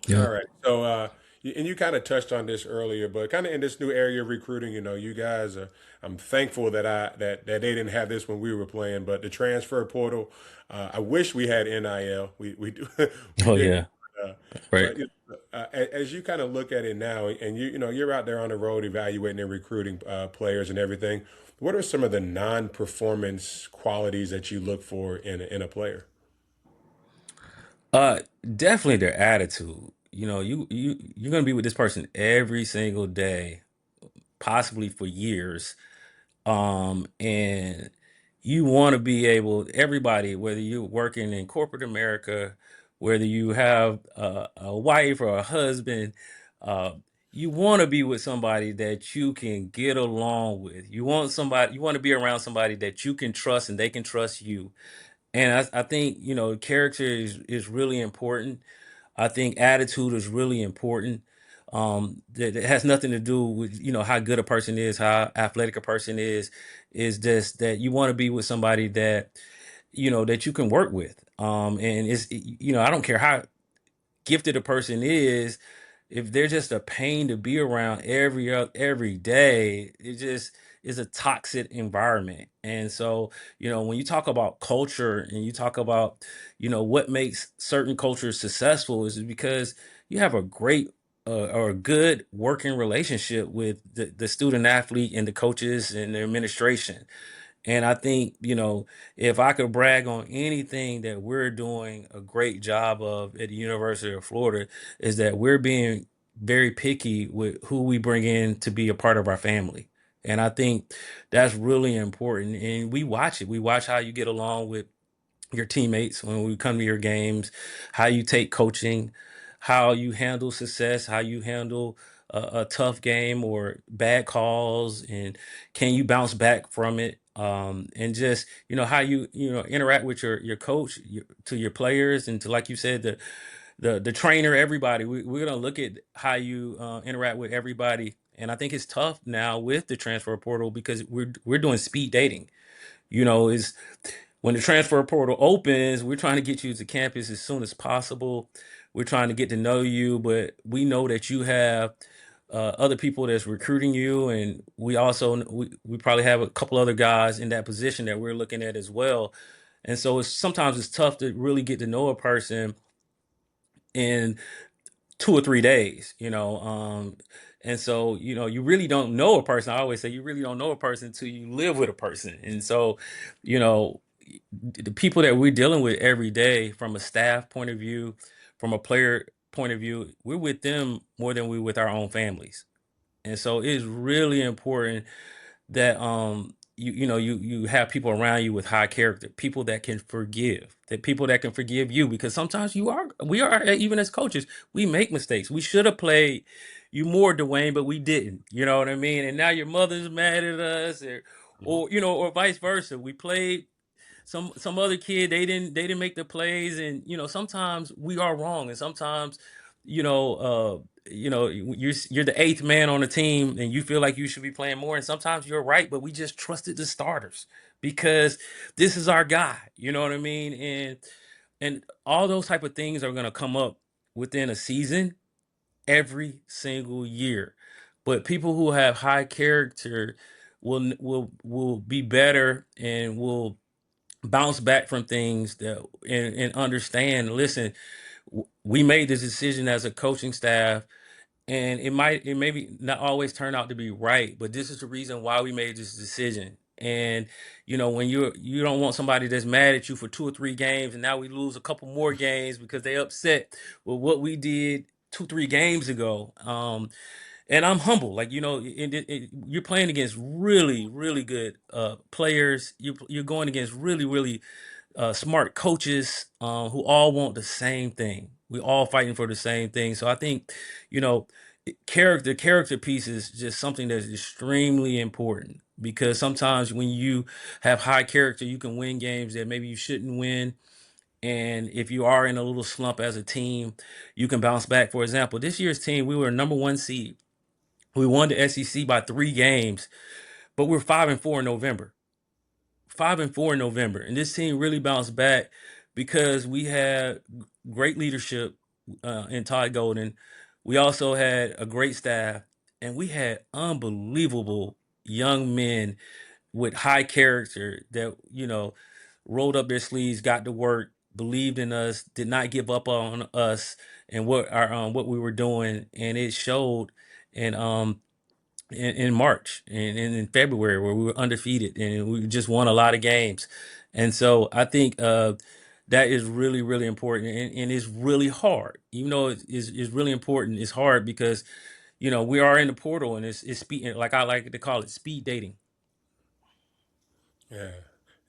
Yeah. All right. So, and you kind of touched on this earlier, but kind of in this new area of recruiting, you guys are. I'm thankful that they didn't have this when we were playing, but the transfer portal. I wish we had NIL. We do we Oh didn't. yeah. Uh, Right. but as you kind of look at it now, and you're out there on the road evaluating and recruiting players and everything. What are some of the non-performance qualities that you look for in a player? Uh, Definitely their attitude. You're gonna be with this person every single day, possibly for years. And you want to be able, everybody, whether you're working in corporate America, whether you have a wife or a husband, uh, you want to be with somebody that you can get along with. You want to be around somebody that you can trust and they can trust you. And I think, character is really important. I think attitude is really important. That it has nothing to do with, how good a person is, how athletic a person is. Is just that you want to be with somebody that, that you can work with. And I don't care how gifted a person is, if they're just a pain to be around every day, it just is a toxic environment. And so, when you talk about culture and you talk about, what makes certain cultures successful is because you have a great or a good working relationship with the student athlete and the coaches and the administration. And I think, if I could brag on anything that we're doing a great job of at the University of Florida, is that we're being very picky with who we bring in to be a part of our family. And I think that's really important. And we watch it. We watch how you get along with your teammates when we come to your games, how you take coaching, how you handle success, how you handle a tough game or bad calls, and can you bounce back from it? And just how you interact with your coach, to your players, and to, like you said, the trainer, everybody. We're gonna look at how you interact with everybody. And I think it's tough now with the transfer portal because we're doing speed dating. Is when the transfer portal opens, we're trying to get you to campus as soon as possible. We're trying to get to know you, but we know that you have other people that's recruiting you, and we probably have a couple other guys in that position that we're looking at as well. And so sometimes it's tough to really get to know a person in 2 or 3 days. And so you really don't know a person. I always say you really don't know a person until you live with a person. And so you know the people that we're dealing with every day, from a staff point of view, from a player point of view, we're with them more than we're with our own families. And so it's really important that you have people around you with high character, people that can forgive, that people that can forgive you, because sometimes we are, even as coaches, we make mistakes. We should have played you more, Dwayne, but we didn't. You know what I mean? And now your mother's mad at us, or vice versa. We played some other kid, they didn't make the plays, and sometimes we are wrong, and sometimes you know you're the eighth man on the team and you feel like you should be playing more, and sometimes you're right, but we just trusted the starters because this is our guy. You know what I mean? And all those type of things are going to come up within a season every single year. But people who have high character will be better and will bounce back from things, and understand. Listen, we made this decision as a coaching staff, and it maybe not always turn out to be right, but this is the reason why we made this decision. And when you don't want somebody that's mad at you for 2 or 3 games, and now we lose a couple more games because they upset with what we did 2 3 games ago. And I'm humble, like you're playing against really really good players. You're going against really really smart coaches who all want the same thing. We all fighting for the same thing. So I think, you know, character piece is just something that's extremely important, because sometimes when you have high character, you can win games that maybe you shouldn't win. And if you are in a little slump as a team, you can bounce back. For example, this year's team, we were number one seed. We won the SEC by 3 games, but we're 5-4 in November. 5-4 in November, and this team really bounced back because we had great leadership in Todd Golden. We also had a great staff, and we had unbelievable young men with high character that rolled up their sleeves, got to work, believed in us, did not give up on us and what we were doing, and it showed. And in March and in February, where we were undefeated and we just won a lot of games. And so I think that is really, really important, and it's really hard. Even though it's really important, it's hard because we are in the portal, and it's speed, like I like to call it, speed dating. Yeah.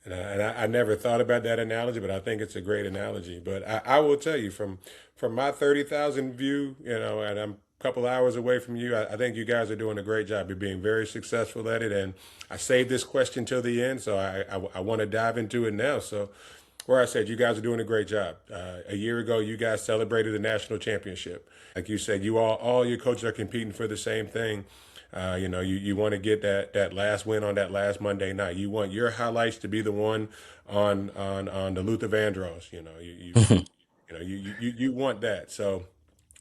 And I never thought about that analogy, but I think it's a great analogy. But I will tell you from my 30,000 view, and I'm a couple hours away from you, I think you guys are doing a great job. You're being very successful at it. And I saved this question till the end, so I want to dive into it now. So, where I said you guys are doing a great job. A year ago, you guys celebrated the national championship. Like you said, all your coaches are competing for the same thing. You want to get that last win on that last Monday night. You want your highlights to be the one on the Luther Vandross. You want that. So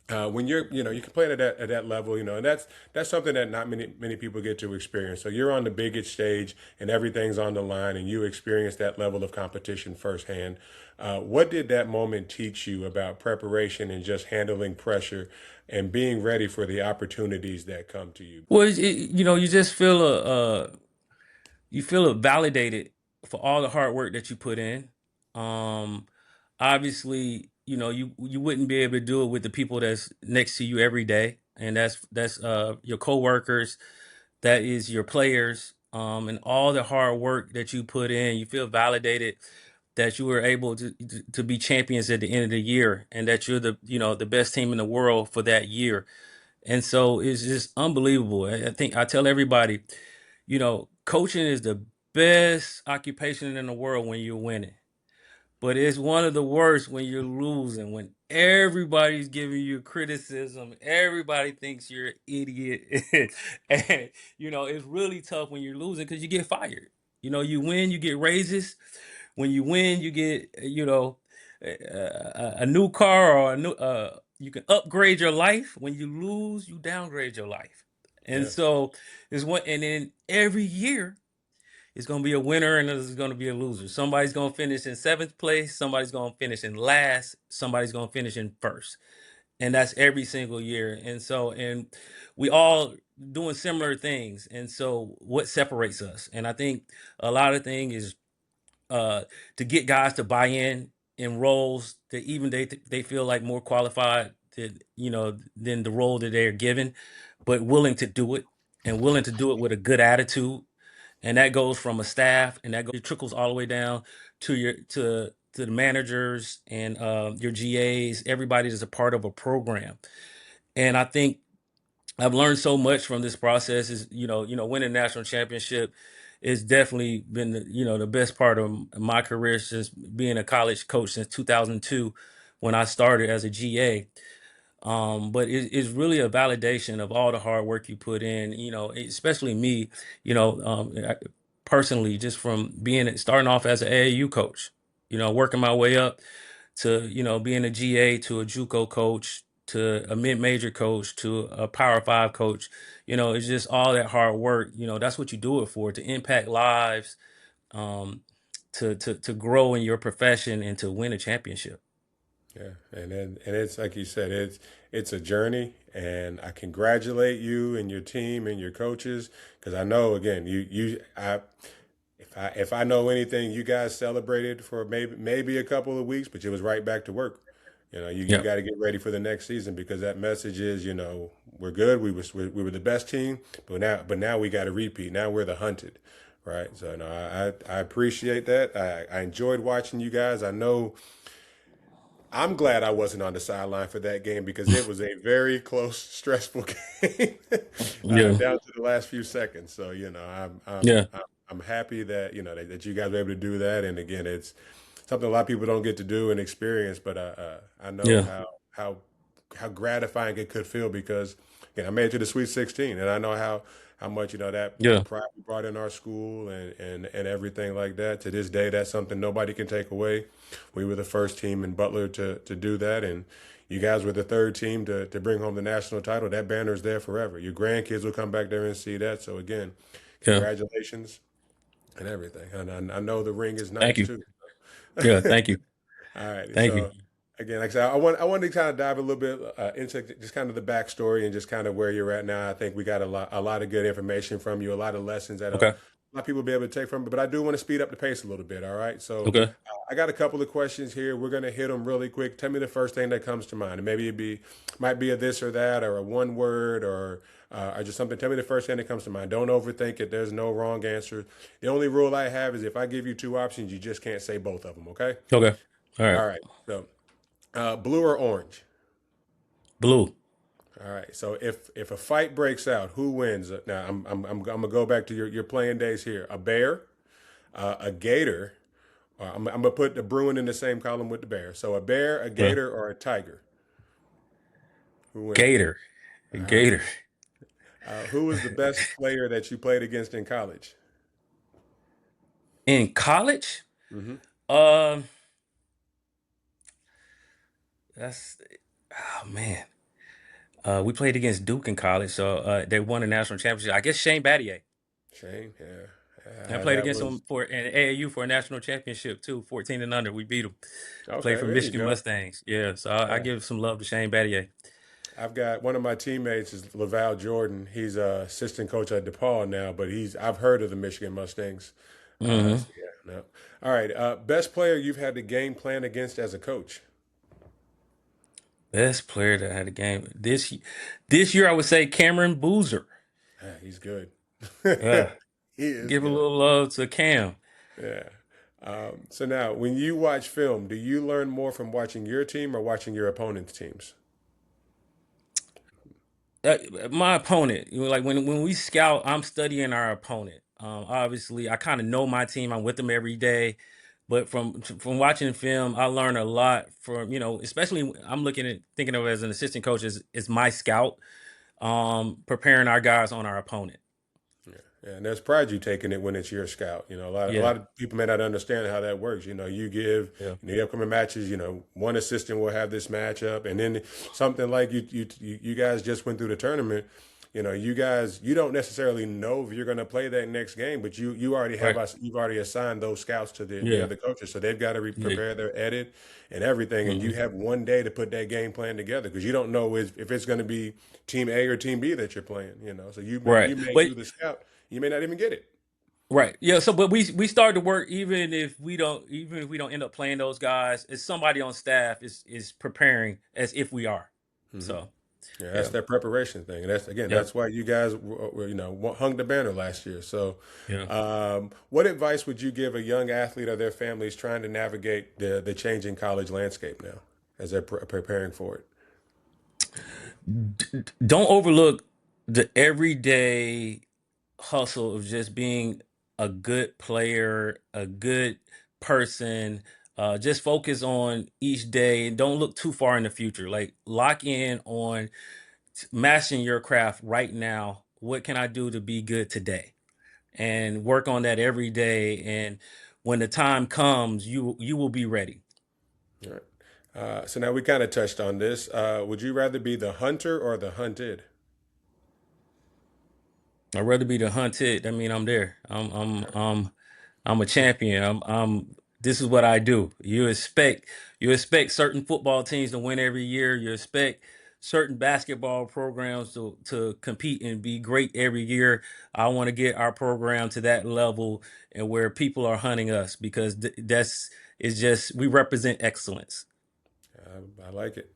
when you can play at that level, and that's something that not many people get to experience. So you're on the biggest stage, and everything's on the line, and you experience that level of competition firsthand. What did that moment teach you about preparation and just handling pressure and being ready for the opportunities that come to you? Well, you just feel you feel validated for all the hard work that you put in. Um, Obviously, you wouldn't be able to do it with the people that's next to you every day, and that's your coworkers, that is your players, and all the hard work that you put in. You feel validated that you were able to be champions at the end of the year, and that you're the best team in the world for that year. And so it's just unbelievable. I think I tell everybody, coaching is the best occupation in the world when you're winning. But it's one of the worst when you're losing, when everybody's giving you criticism, everybody thinks you're an idiot. And it's really tough when you're losing because you get fired. You win, you get raises. When you win, you get a new car, or a new you can upgrade your life. When you lose, you downgrade your life. And Yeah. so and then every year it's going to be a winner and there's going to be a loser. Somebody's going to finish in seventh place. Somebody's going to finish in last. Somebody's going to finish in first. And that's every single year. And we all doing similar things. And so what separates us? And I think a lot of thing is uh, to get guys to buy in roles that even they feel like more qualified than the role that they're given, but willing to do it, and willing to do it with a good attitude. And that goes from a staff, and it trickles all the way down to the managers and your GAs, everybody that's a part of a program. And I think I've learned so much from this process. Is winning a national championship is definitely been the best part of my career since being a college coach since 2002, when I started as a GA. But it's really a validation of all the hard work you put in, especially me, personally, just from starting off as an AAU coach, working my way up to, being a GA, to a JUCO coach, to a mid-major coach, to a Power Five coach. It's just all that hard work. That's what you do it for, to impact lives, um, to grow in your profession, and to win a championship. Yeah, and it's like you said, it's a journey, and I congratulate you and your team and your coaches because I know again if I know anything, you guys celebrated for maybe a couple of weeks, but you was right back to work. You Yeah, got to get ready for the next season because that message is, we're good. We were the best team, but now we got to repeat. Now we're the hunted, right? So no, I appreciate that. I enjoyed watching you guys. I know I'm glad I wasn't on the sideline for that game because it was a very close, stressful game yeah, down to the last few seconds. So yeah, I'm happy that that you guys were able to do that. And again, it's something a lot of people don't get to do and experience. But I know yeah, how gratifying it could feel because again, I made it to the Sweet 16, and I know how much yeah, that pride we brought in our school and everything like that. To this day, that's something nobody can take away. We were the first team in Butler to do that, and you guys were the third team to bring home the national title. That banner is there forever. Your grandkids will come back there and see that. So again, yeah. congratulations and everything. And I know the ring is Thank nice you. too. Yeah, thank you. All right. Thank you. So again, like I said, I wanted to kind of dive a little bit into just kind of the backstory and just kind of where you're at now. I think we got a lot of good information from you, a lot of lessons that a Okay. lot of people will be able to take from it. But I do want to speed up the pace a little bit. All right. So Okay. I got a couple of questions here. We're gonna hit them really quick. Tell me the first thing that comes to mind, and maybe might be a this or that, or a one word, or just something. Tell me the first thing that comes to mind. Don't overthink it. There's no wrong answer. The only rule I have is if I give you two options, you just can't say both of them. Okay. Okay. All right. All right. So blue or orange? Blue. All right. So if a fight breaks out, who wins? Now I'm gonna go back to your playing days here. A bear, a gator. I'm gonna put the Bruin in the same column with the bear. So a bear, a Yeah. gator, or a tiger? Who wins? Gator. All right. Gator. Who was the best player that you played against in college? In college, Hmm. um, that's oh man. We played against Duke in college, so they won a national championship. I guess Shane Battier. Shane. Yeah. I played That against was him for an AAU for a national championship too, 14 and under. We beat him. Played okay. for There you Michigan go. Mustangs. Yeah, so I Yeah. give some love to Shane Battier. I've got one of my teammates is Laval Jordan. He's a assistant coach at DePaul now, but I've heard of the Michigan Mustangs. Hmm. So yeah, no. All right. Best player you've had the game plan against as a coach. Best player that had a game this year, I would say Cameron Boozer. Ah, he's good. Yeah, He is give a good. little love to Cam. Yeah. So now, when you watch film, do you learn more from watching your team or watching your opponent's teams? My opponent, like when we scout, I'm studying our opponent. Obviously, I kind of know my team. I'm with them every day, but from watching film, I learn a lot from especially I'm looking at thinking of it as an assistant coach as my scout, preparing our guys on our opponent. Yeah, and there's pride you taking it when it's your scout. A Yeah, lot of people may not understand how that works. You give yeah, the upcoming matches. One assistant will have this matchup, and then something like you guys just went through the tournament. You don't necessarily know if you're going to play that next game, but you already right, you've already assigned those scouts to the yeah, other coaches, so they've got to yeah, prepare their edit and everything, and you hmm have one day to put that game plan together because you don't know if it's going to be team A or team B that you're playing. So right. you may But do the scout, you may not even get it. right. Yeah. So, but we start to work even if we don't end up playing those guys. It's somebody on staff is preparing as if we are. Hmm. So Yeah, that's yeah, that preparation thing, and yeah, that's why you guys hung the banner last year. So, yeah. what advice would you give a young athlete or their families trying to navigate the changing college landscape now as they're preparing for it? Don't overlook the everyday hustle of just being a good player, a good person. Just focus on each day and don't look too far in the future. Like lock in on mastering your craft right now. What can I do to be good today? And work on that every day. And when the time comes, you will be ready. All right. So now we kind of touched on this. Would you rather be the hunter or the hunted? I'd rather be the hunted. I mean, I'm there. I'm a champion. this is what I do. You expect certain football teams to win every year. You expect certain basketball programs to compete and be great every year. I want to get our program to that level and where people are hunting us because that's it's just we represent excellence. I like it.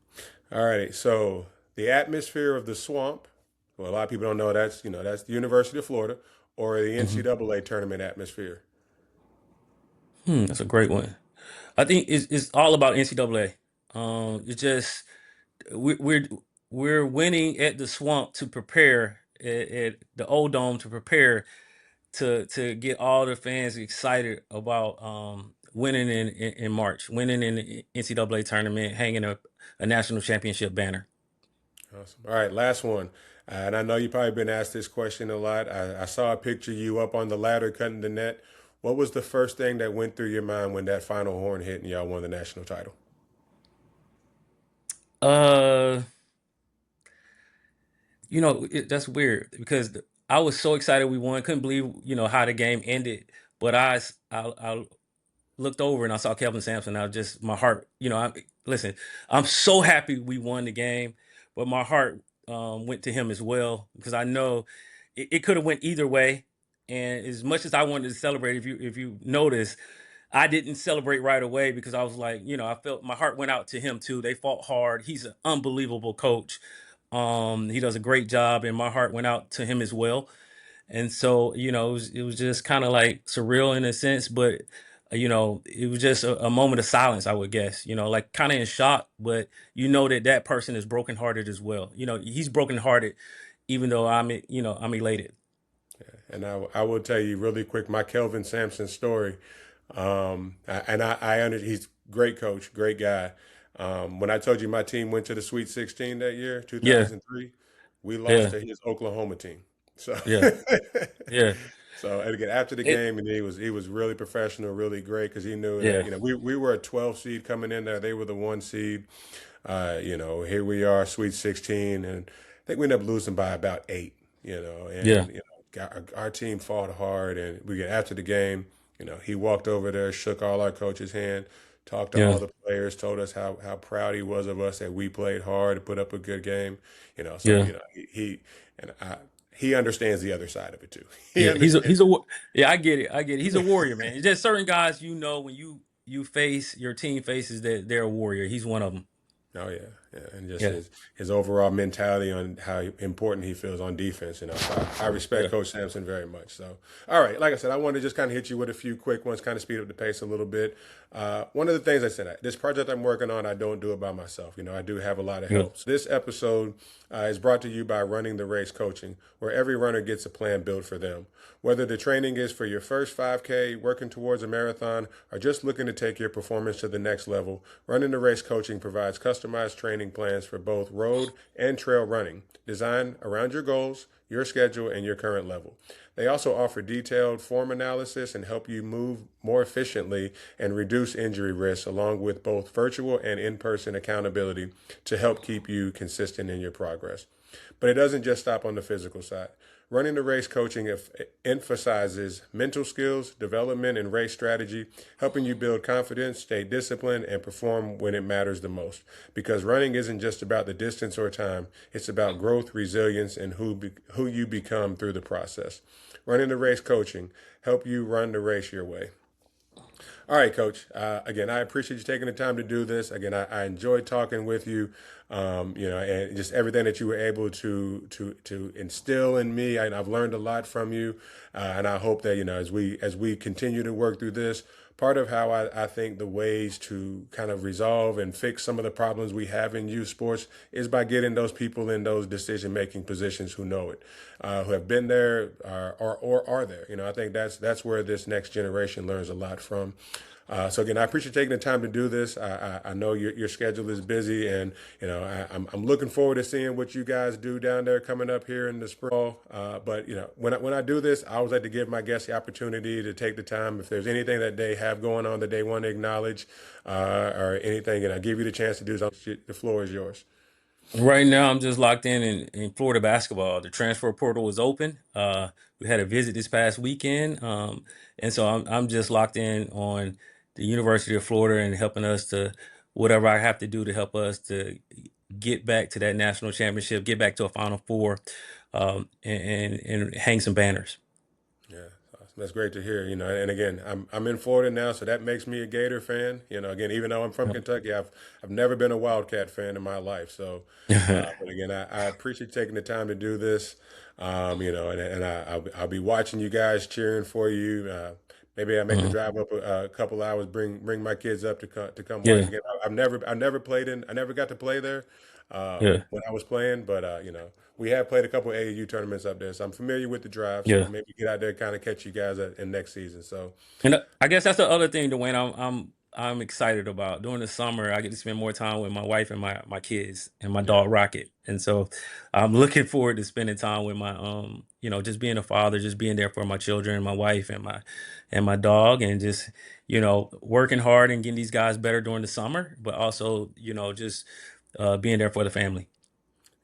All righty. So the atmosphere of the swamp. Well, a lot of people don't know that's the University of Florida or the Mhm. NCAA tournament atmosphere. That's a great one. I think it's all about NCAA. It's just we, we're we're winning at the swamp to prepare at the old dome to prepare to get all the fans excited about winning in March, winning in the NCAA tournament, hanging a national championship banner. Awesome. All right, last one. And I know you've probably been asked this question a lot. I saw a picture of you up on the ladder cutting the net. What was the first thing that went through your mind when that final horn hit and y'all won the national title? Uh, that's weird because I was so excited we won, couldn't believe how the game ended, but I looked over and I saw Kelvin Sampson. I just my heart, listen, I'm so happy we won the game, but my heart went to him as well because I know it could have went either way. And as much as I wanted to celebrate, if you notice, I didn't celebrate right away because I was like, I felt my heart went out to him too. They fought hard. He's an unbelievable coach. He does a great job, and my heart went out to him as well. And so, it was just kind of like surreal in a sense, but it was just a moment of silence, I would guess. Like kind of in shock, but that person is brokenhearted as well. He's brokenhearted, even though I'm elated. And I will tell you really quick my Kelvin Sampson story. He's great coach, great guy. When I told you my team went to the Sweet 16 that year, Yeah, 2003, we lost yeah, to his Oklahoma team. So, yeah, yeah, so and again after the it, game, and he was really professional, really great because he knew that yeah, we were a 12 seed coming in there, they were the 1 seed. Here we are, Sweet 16, and I think we ended up losing by about 8. yeah, Our team fought hard, and we get after the game. He walked over there, shook all our coaches' hand, talked to yeah, all the players, told us how proud he was of us that we played hard and put up a good game. So yeah. and I, he understands the other side of it too. He Yeah, he's a understands. he's a wa- yeah, I get it. I get it. He's a warrior, man. There's just certain guys when you face your team faces that they're a warrior. He's one of them. Oh yeah, yeah, and just Yeah, his overall mentality on how important he feels on defense. So I respect yeah, Coach Sampson very much. So, all right, like I said, I wanted to just kind of hit you with a few quick ones, kind of speed up the pace a little bit. One of the things I said, this project I'm working on, I don't do it by myself. I do have a lot of yeah, help. So this episode is brought to you by Running the Race Coaching, where every runner gets a plan built for them. Whether the training is for your first 5K, working towards a marathon, or just looking to take your performance to the next level, Running the Race Coaching provides customized training plans for both road and trail running, designed around your goals, your schedule, and your current level. They also offer detailed form analysis and help you move more efficiently and reduce injury risks, along with both virtual and in person accountability to help keep you consistent in your progress. But it doesn't just stop on the physical side. Running the Race Coaching emphasizes mental skills, development, and race strategy, helping you build confidence, stay disciplined, and perform when it matters the most. Because running isn't just about the distance or time, it's about growth, resilience, and who you become through the process. Running the Race Coaching help you run the race your way. All right, Coach. Again, I appreciate you taking the time to do this. Again, I enjoyed talking with you. And just everything that you were able to instill in me. I've learned a lot from you, and I hope that as we continue to work through this. Part of how I think the ways to kind of resolve and fix some of the problems we have in youth sports is by getting those people in those decision-making positions who know it, who have been there or are there. I think that's where this next generation learns a lot from. So again, I appreciate taking the time to do this. I know your schedule is busy, and I'm looking forward to seeing what you guys do down there coming up here in the spring. But when I do this, I always like to give my guests the opportunity to take the time if there's anything that they have going on that they want to acknowledge, or anything, and I give you the chance to do so. The floor is yours. Right now, I'm just locked in Florida basketball. The transfer portal is open. We had a visit this past weekend, and so I'm just locked in on the University of Florida and helping us to whatever I have to do to help us to get back to that national championship, get back to a Final Four, and hang some banners. Yeah, awesome. That's great to hear. And again, I'm in Florida now, so that makes me a Gator fan. Again, even though I'm from Kentucky, I've never been a Wildcat fan in my life. So, but again, I appreciate taking the time to do this. I'll be watching you guys, cheering for you. Maybe I make the Mhm. drive up a couple hours, bring my kids up to come watch Yeah, again. I never got to play there yeah, when I was playing, but we have played a couple AAU tournaments up there, so I'm familiar with the drive. So yeah. maybe get out there, kind of catch you guys in next season. So And I guess that's the other thing, Dwayne. I'm excited about during the summer. I get to spend more time with my wife and my kids and my yeah, dog Rocket, and so I'm looking forward to spending time with my just being a father, just being there for my children, my wife, and my dog, and just working hard and getting these guys better during the summer, but also just being there for the family.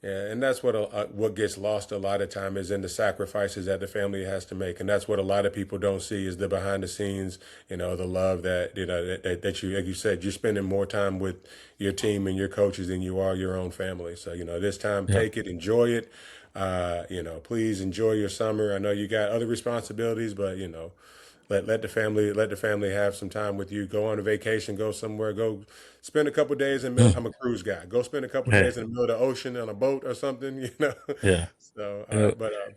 yeah, and that's what gets lost a lot of time is in the sacrifices that the family has to make, and that's what a lot of people don't see is the behind the scenes. The love that that you, like you said, you're spending more time with your team and your coaches than you are your own family. So this time, Yeah, take it, enjoy it. Please enjoy your summer. I know you got other responsibilities, but let the family have some time with you. Go on a vacation, go somewhere, go spend a couple days in. Mm. I'm a cruise guy. Go spend a couple Yeah, days in the middle of the ocean on a boat or something. yeah, So, yeah.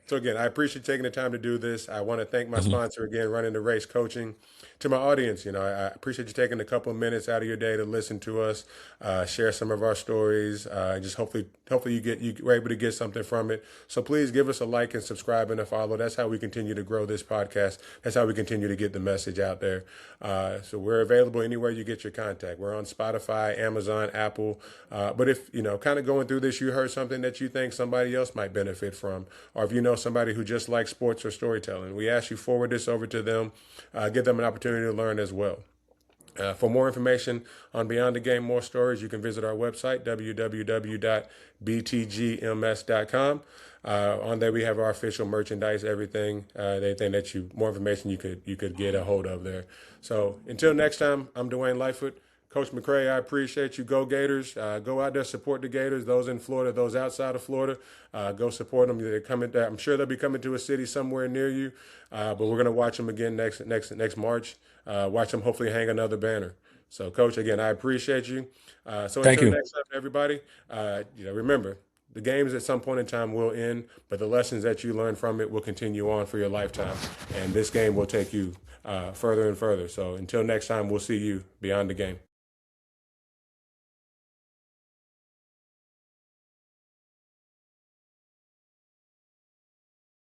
so again, I appreciate taking the time to do this. I want to thank my Mhm. sponsor again, Running the Race Coaching. To my audience, I appreciate you taking a couple of minutes out of your day to listen to us, share some of our stories. Just hopefully you were able to get something from it. So please give us a like and subscribe and a follow. That's how we continue to grow this podcast. That's how we continue to get the message out there. So we're available anywhere you get your contact. We're on Spotify, Amazon, Apple. But if kind of going through this, you heard something that you think somebody else might benefit from, or if you know somebody who just likes sports or storytelling, we ask you forward this over to them, give them an opportunity to learn as well. For more information on Beyond the Game, more stories, you can visit our website, www.btgms.com. On there, we have our official merchandise, anything more information you could get a hold of there. So until next time, I'm Dwayne Lightfoot. Coach McCray, I appreciate you. Go Gators. Go out there, support the Gators. Those in Florida, those outside of Florida, go support them. They're coming. I'm sure they'll be coming to a city somewhere near you. But we're going to watch them again next March. Watch them hopefully hang another banner. So, Coach, again, I appreciate you. So Thank until you. next time, everybody, remember the games at some point in time will end, but the lessons that you learn from it will continue on for your lifetime, and this game will take you further and further. So until next time, we'll see you beyond the game.